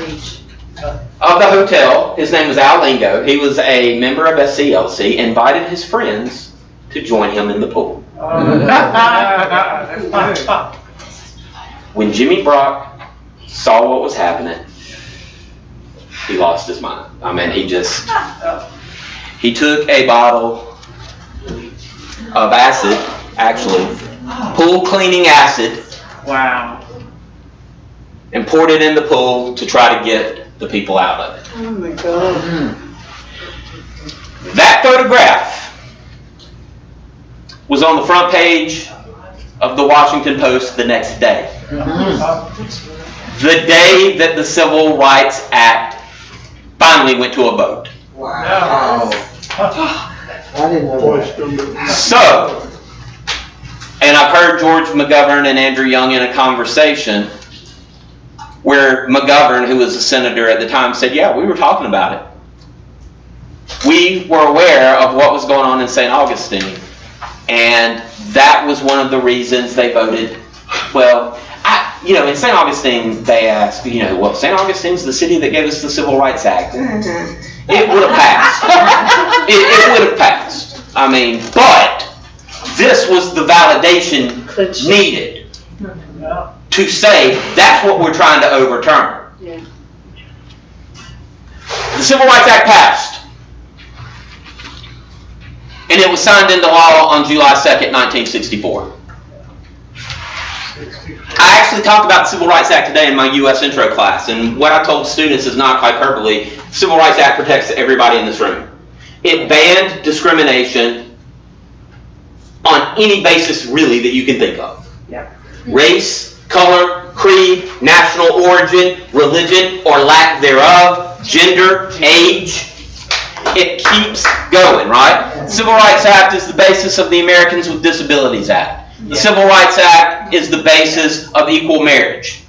of the hotel, his name was Al Lingo, he was a member of SCLC, invited his friends to join him in the pool. When Jimmy Brock saw what was happening, he lost his mind. I mean, he took a bottle of acid, actually, pool cleaning acid. Wow. And poured it in the pool to try to get the people out of it. Oh my God. That photograph was on the front page of the Washington Post the next day. The day that the Civil Rights Act finally went to a vote. Wow. I didn't know that. So, and I've heard George McGovern and Andrew Young in a conversation where McGovern, who was a senator at the time, said, yeah, we were talking about it. We were aware of what was going on in St. Augustine, and that was one of the reasons they voted. Well, in St. Augustine, they asked, well, St. Augustine's the city that gave us the Civil Rights Act. It would have passed. It would have passed. I mean, but this was the validation needed to say that's what we're trying to overturn. Yeah. The Civil Rights Act passed. And it was signed into law on July 2nd, 1964. I actually talked about the Civil Rights Act today in my U.S. intro class, and what I told students is not hyperbole. The Civil Rights Act protects everybody in this room. It banned discrimination on any basis, really, that you can think of. Yeah. Race, color, creed, national origin, religion, or lack thereof, gender, age. It keeps going, right? The Civil Rights Act is the basis of the Americans with Disabilities Act. The Civil Rights Act is the basis of equal marriage.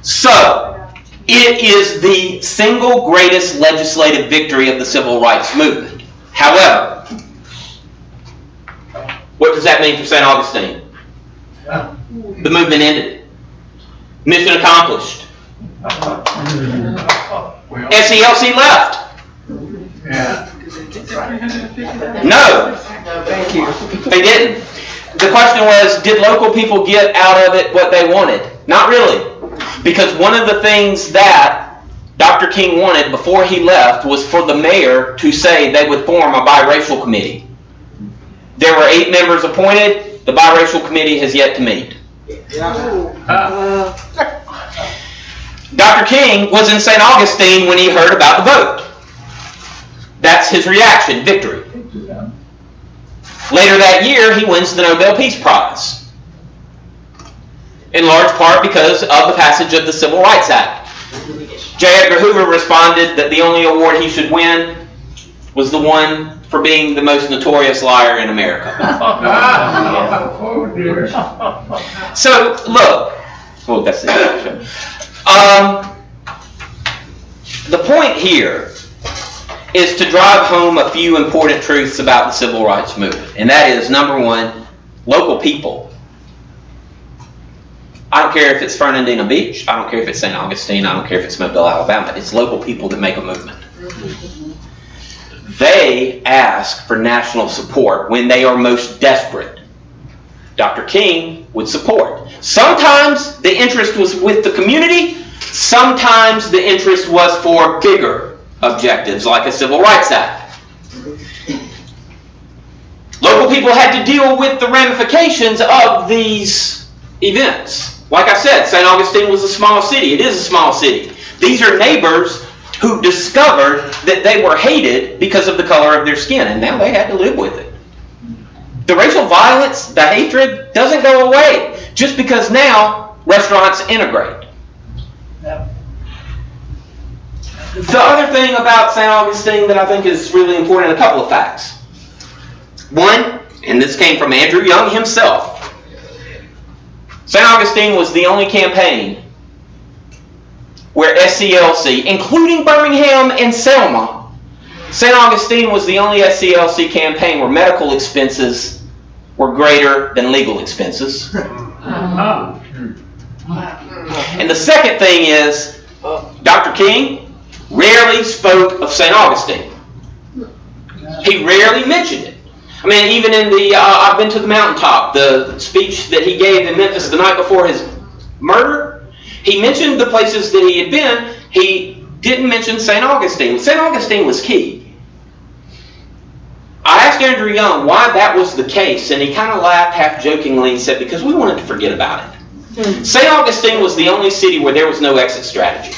So, it is the single greatest legislative victory of the civil rights movement. However, what does that mean for St. Augustine? The movement ended. Mission accomplished. SCLC left. Yeah. No, Thank you. they didn't. The question was, did local people get out of it what they wanted? Not really. Because one of the things that Dr. King wanted before he left was for the mayor to say they would form a biracial committee. There were 8 members appointed. The biracial committee has yet to meet. Dr. King was in St. Augustine when he heard about the vote. That's his reaction, victory. Later that year, he wins the Nobel Peace Prize. In large part because of the passage of the Civil Rights Act. J. Edgar Hoover responded that the only award he should win was the one for being the most notorious liar in America. Oh dear. So, look. Well, that's it. The point here is to drive home a few important truths about the civil rights movement. And that is, number one, local people. I don't care if it's Fernandina Beach. I don't care if it's St. Augustine. I don't care if it's Mobile, Alabama. It's local people that make a movement. They ask for national support when they are most desperate. Dr. King would support. Sometimes the interest was with the community. Sometimes the interest was for bigger objectives like a Civil Rights Act. Local people had to deal with the ramifications of these events. Like I said, St. Augustine was a small city. It is a small city. These are neighbors who discovered that they were hated because of the color of their skin, and now they had to live with it. The racial violence, the hatred, doesn't go away just because now restaurants integrate. The other thing about St. Augustine that I think is really important, a couple of facts. One, and this came from Andrew Young himself, St. Augustine was the only campaign where SCLC, including Birmingham and Selma, St. Augustine was the only SCLC campaign where medical expenses were greater than legal expenses. And the second thing is, Dr. King rarely spoke of St. Augustine. He rarely mentioned it. I mean, even in the I've Been to the Mountaintop, the speech that he gave in Memphis the night before his murder, he mentioned the places that he had been. He didn't mention St. Augustine. St. Augustine was key. I asked Andrew Young why that was the case, and he kind of laughed half jokingly and said, because we wanted to forget about it. St. Augustine was the only city where there was no exit strategy.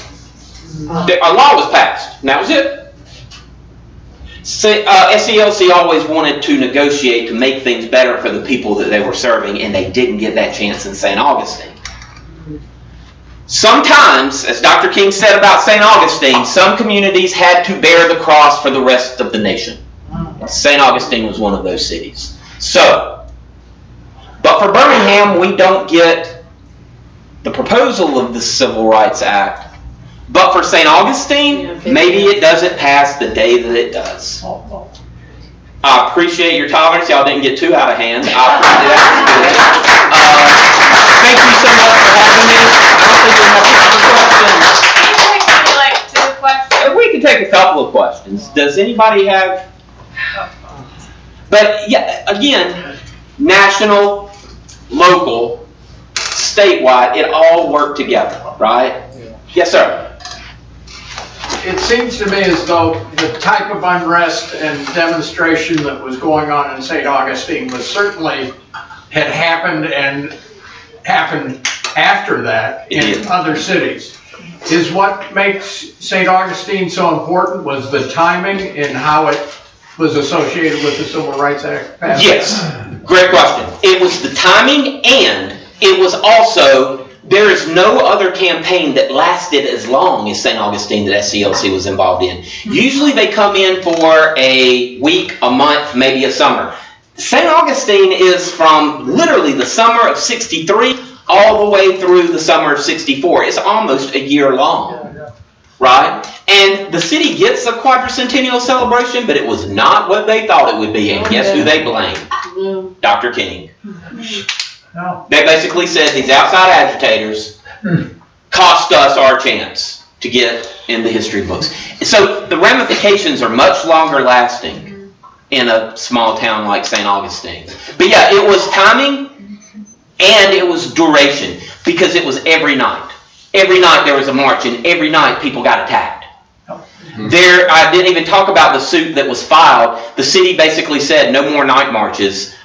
A law was passed, and that was it. SCLC always wanted to negotiate to make things better for the people that they were serving, and they didn't get that chance in St. Augustine. Sometimes, as Dr. King said about St. Augustine, some communities had to bear the cross for the rest of the nation. St. Augustine was one of those cities. So, but for Birmingham, we don't get the proposal of the Civil Rights Act. But for St. Augustine, maybe it doesn't pass the day that it does. I appreciate your tolerance. Y'all didn't get too out of hand. I appreciate that. Thank you so much for having me. I don't think we have time for questions. We can take a couple of questions. Does anybody have? But yeah, again, national, local, statewide, it all worked together, right? Yes, sir. It seems to me as though the type of unrest and demonstration that was going on in St. Augustine was certainly had happened and happened after that in other cities. Is what makes St. Augustine so important was the timing and how it was associated with the Civil Rights Act passage? Yes, great question. It was the timing, and it was also, there is no other campaign that lasted as long as St. Augustine that SCLC was involved in. Usually they come in for a week, a month, maybe a summer. St. Augustine is from literally the summer of '63 all the way through the summer of '64. It's almost a year long, right? And the city gets a quadricentennial celebration, but it was not what they thought it would be. And guess who they blamed? Dr. King. They basically said these outside agitators cost us our chance to get in the history books. So the ramifications are much longer lasting in a small town like St. Augustine. But yeah, it was timing and it was duration, because it was every night. Every night there was a march, and every night people got attacked. There, I didn't even talk about the suit that was filed. The city basically said no more night marches.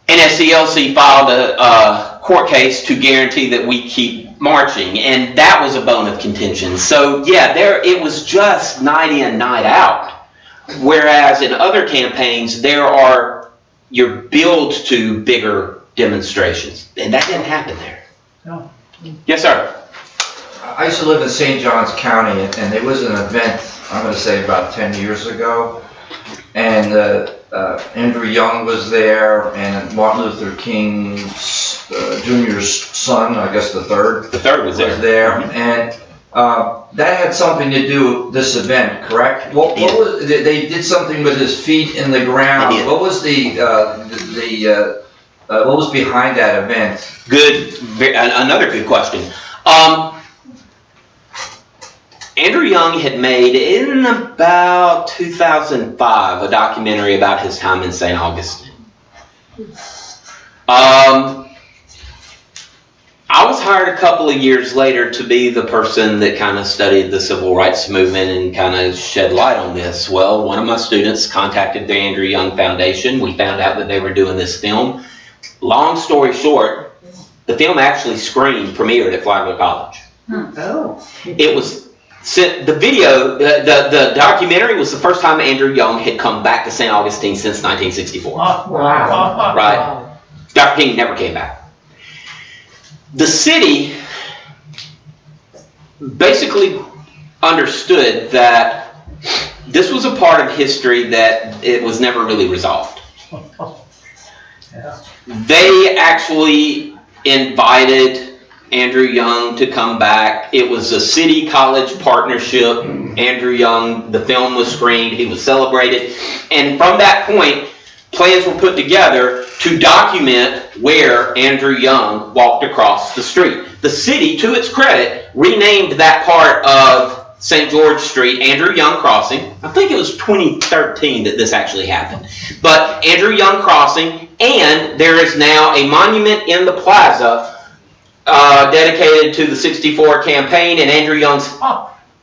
And SCLC filed a court case to guarantee that we keep marching, and that was a bone of contention. So yeah, it was just night in, night out. Whereas in other campaigns, there are your builds to bigger demonstrations, and that didn't happen there. No. Yes, sir. I used to live in St. Johns County, and there was an event, I'm going to say about 10 years ago, and Andrew Young was there, and Martin Luther King Jr.'s son, I guess the third. The third was there. And that had something to do with this event, correct? What was, they did something with his feet in the ground. What was what was behind that event? Good. Another good question. Andrew Young had made, in about 2005, a documentary about his time in St. Augustine. I was hired a couple of years later to be the person that kind of studied the civil rights movement and kind of shed light on this. Well, one of my students contacted the Andrew Young Foundation. We found out that they were doing this film. Long story short, the film actually premiered at Flagler College. Oh. It was the video, the documentary was the first time Andrew Young had come back to St. Augustine since 1964. Wow. Right? Dr. King never came back. The city basically understood that this was a part of history that it was never really resolved. They actually invited Andrew Young to come back. It was a city-college partnership. Andrew Young, the film was screened, he was celebrated, and from that point, plans were put together to document where Andrew Young walked across the street. The city, to its credit, renamed that part of St. George Street Andrew Young Crossing. I think it was 2013 that this actually happened. But Andrew Young Crossing, and there is now a monument in the plaza dedicated to the 64 campaign, and Andrew Young's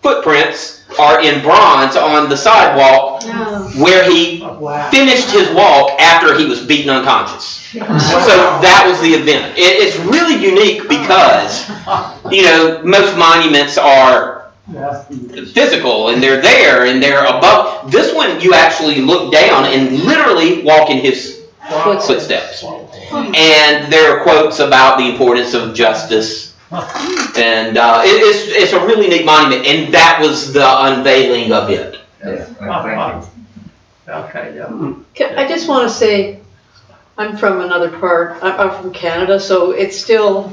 footprints are in bronze on the sidewalk where he finished his walk after he was beaten unconscious. So that was the event. It's really unique because, most monuments are physical and they're there and they're above. This one you actually look down and literally walk in his footsteps. And there are quotes about the importance of justice. And it's a really neat monument, and that was the unveiling of it. Thank you. Okay, yeah. I just want to say, I'm from another part, I'm from Canada, so it still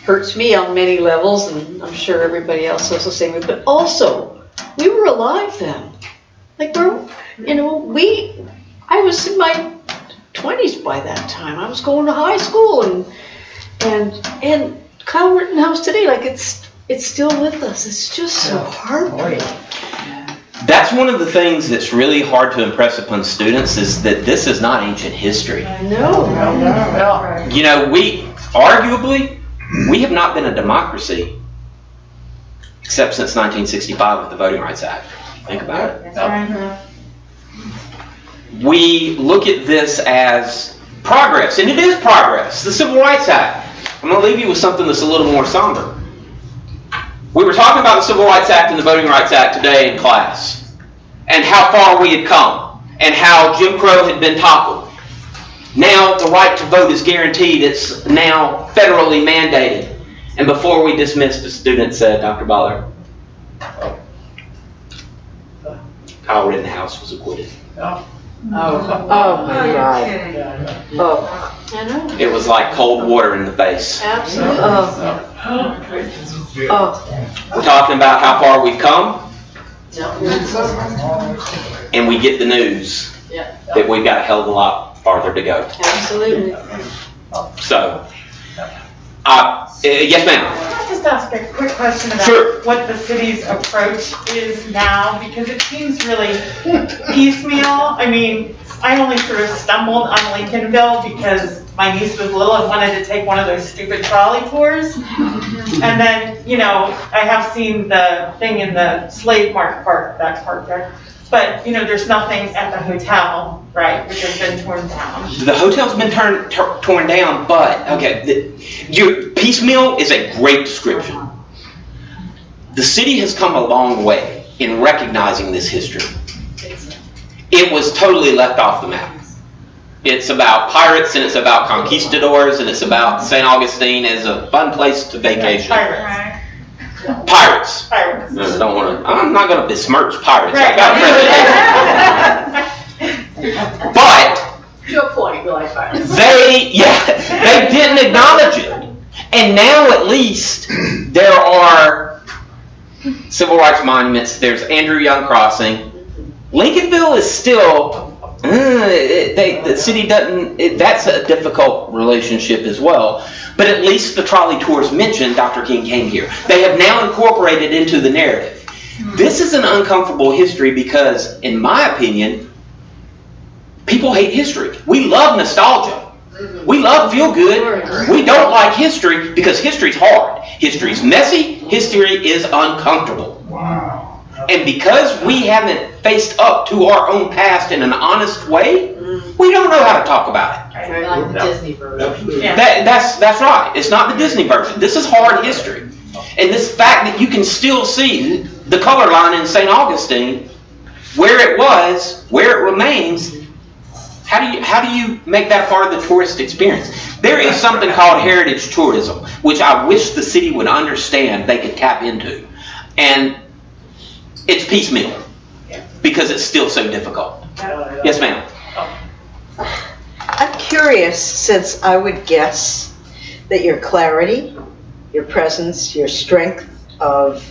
hurts me on many levels, and I'm sure everybody else feels the same way, but also, we were alive then. Like, I was in my 20s by that time. I was going to high school, and Kyle Rittenhouse today, like it's still with us. It's just so heartbreaking. That's one of the things that's really hard to impress upon students is that this is not ancient history. No. We have not been a democracy except since 1965 with the Voting Rights Act. Think about it. We look at this as progress, and it is progress. The Civil Rights Act. I'm going to leave you with something that's a little more somber. We were talking about the Civil Rights Act and the Voting Rights Act today in class, and how far we had come, and how Jim Crow had been toppled. Now the right to vote is guaranteed. It's now federally mandated. And before we dismissed, a student said, Dr. Butler, Kyle Rittenhouse was acquitted. Oh my God. I know. It was like cold water in the face. Absolutely. We're talking about how far we've come, and we get the news that we've got a hell of a lot farther to go. Absolutely. So, yes, ma'am. Can I just ask a quick question about what the city's approach is now? Because it seems really piecemeal. I mean, I only sort of stumbled on Lincolnville because my niece was little and wanted to take one of those stupid trolley tours. And then, I have seen the thing in the Slave Mark Park, that park there. but, there's nothing at the hotel, right, which has been torn down. The hotel's been torn down, but, okay, your piecemeal is a great description. The city has come a long way in recognizing this history. It was totally left off the map. It's about pirates, and it's about conquistadors, and it's about St. Augustine as a fun place to vacation. Pirates. No, I'm not going to besmirch pirates. Right. I got a presentation. But To a point, we like pirates. they didn't acknowledge it. And now at least there are civil rights monuments. There's Andrew Young Crossing. Lincolnville is still, the city doesn't, that's a difficult relationship as well. But at least the trolley tours mentioned Dr. King came here. They have now incorporated into the narrative. This is an uncomfortable history because, in my opinion, people hate history. We love nostalgia. We love feel good. We don't like history because history's hard. History's messy. History is uncomfortable. Wow. And because we haven't faced up to our own past in an honest way, we don't know how to talk about it. Like the Disney version. That's right. It's not the Disney version. This is hard history. And this fact that you can still see the color line in St. Augustine, where it was, where it remains, how do you make that part of the tourist experience? There is something called heritage tourism, which I wish the city would understand they could tap into. And it's piecemeal because it's still so difficult. Yes, ma'am. I'm curious, since I would guess that your clarity, your presence, your strength of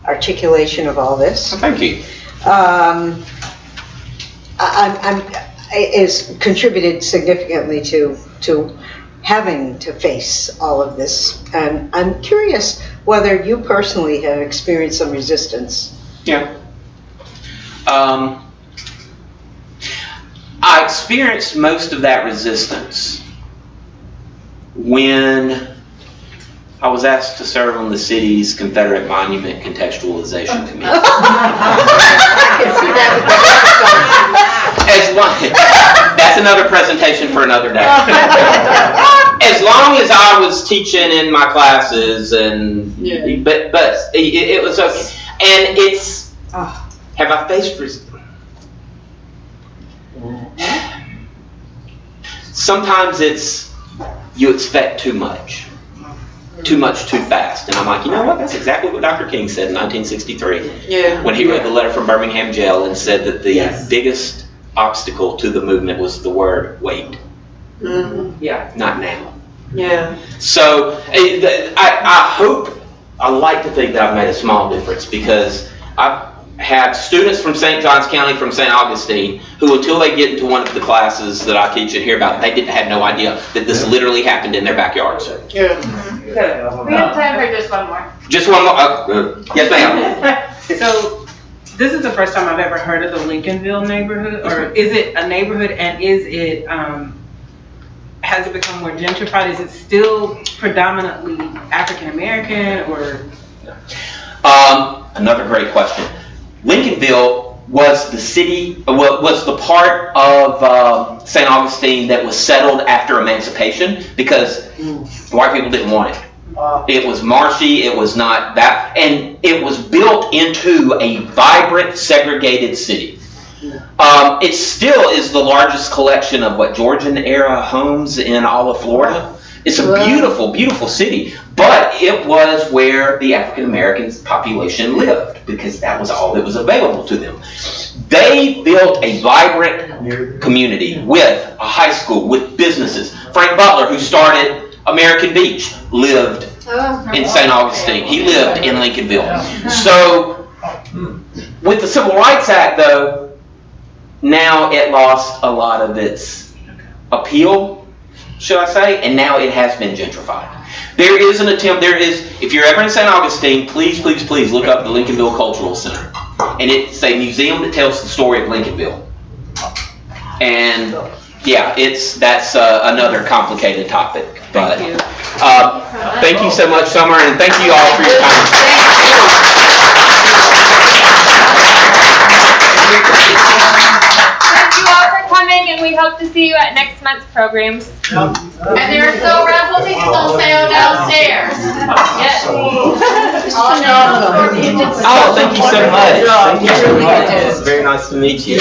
articulation of all this Thank you. is contributed significantly to having to face all of this. And I'm curious whether you personally have experienced some resistance. Yeah. I experienced most of that resistance when I was asked to serve on the city's Confederate Monument Contextualization Committee. I can see that. That's another presentation for another day. As long as I was teaching in my classes, but it was okay. And it's, have I faced resistance? Sometimes it's, you expect too much too fast. And I'm like, you know what? That's exactly what Dr. King said in 1963. When he read the letter from Birmingham jail and said that the biggest obstacle to the movement was the word wait. Not now. So I like to think that I've made a small difference because I've had students from St. Johns County, from St. Augustine, who until they get into one of the classes that I teach and hear about, they had no idea that this literally happened in their backyards. We have time for just one more. Just one more. Yes, ma'am. So, this is the first time I've ever heard of the Lincolnville neighborhood, or is it a neighborhood, and is it, has it become more gentrified? Is it still predominantly African American, or? Another great question. Lincolnville was the part of St. Augustine that was settled after emancipation because white people didn't want it. It was marshy, it was not that, and it was built into a vibrant, segregated city. It still is the largest collection of Georgian-era homes in all of Florida. It's a beautiful, beautiful city, but it was where the African American population lived because that was all that was available to them. They built a vibrant community with a high school, with businesses. Frank Butler, who started American Beach, lived in St. Augustine. He lived in Lincolnville. So, with the Civil Rights Act, though, now it lost a lot of its appeal, should I say, and now it has been gentrified. There is an attempt, if you're ever in St. Augustine, please, please, please look up the Lincolnville Cultural Center. And it's a museum that tells the story of Lincolnville. And yeah, that's another complicated topic. But thank you so much, Summer, and thank you all for your time. hope to see you at next month's programs. And there are still raffle tickets on sale downstairs. Yes. Oh, thank you so much. Thank you so much. It's very nice to meet you.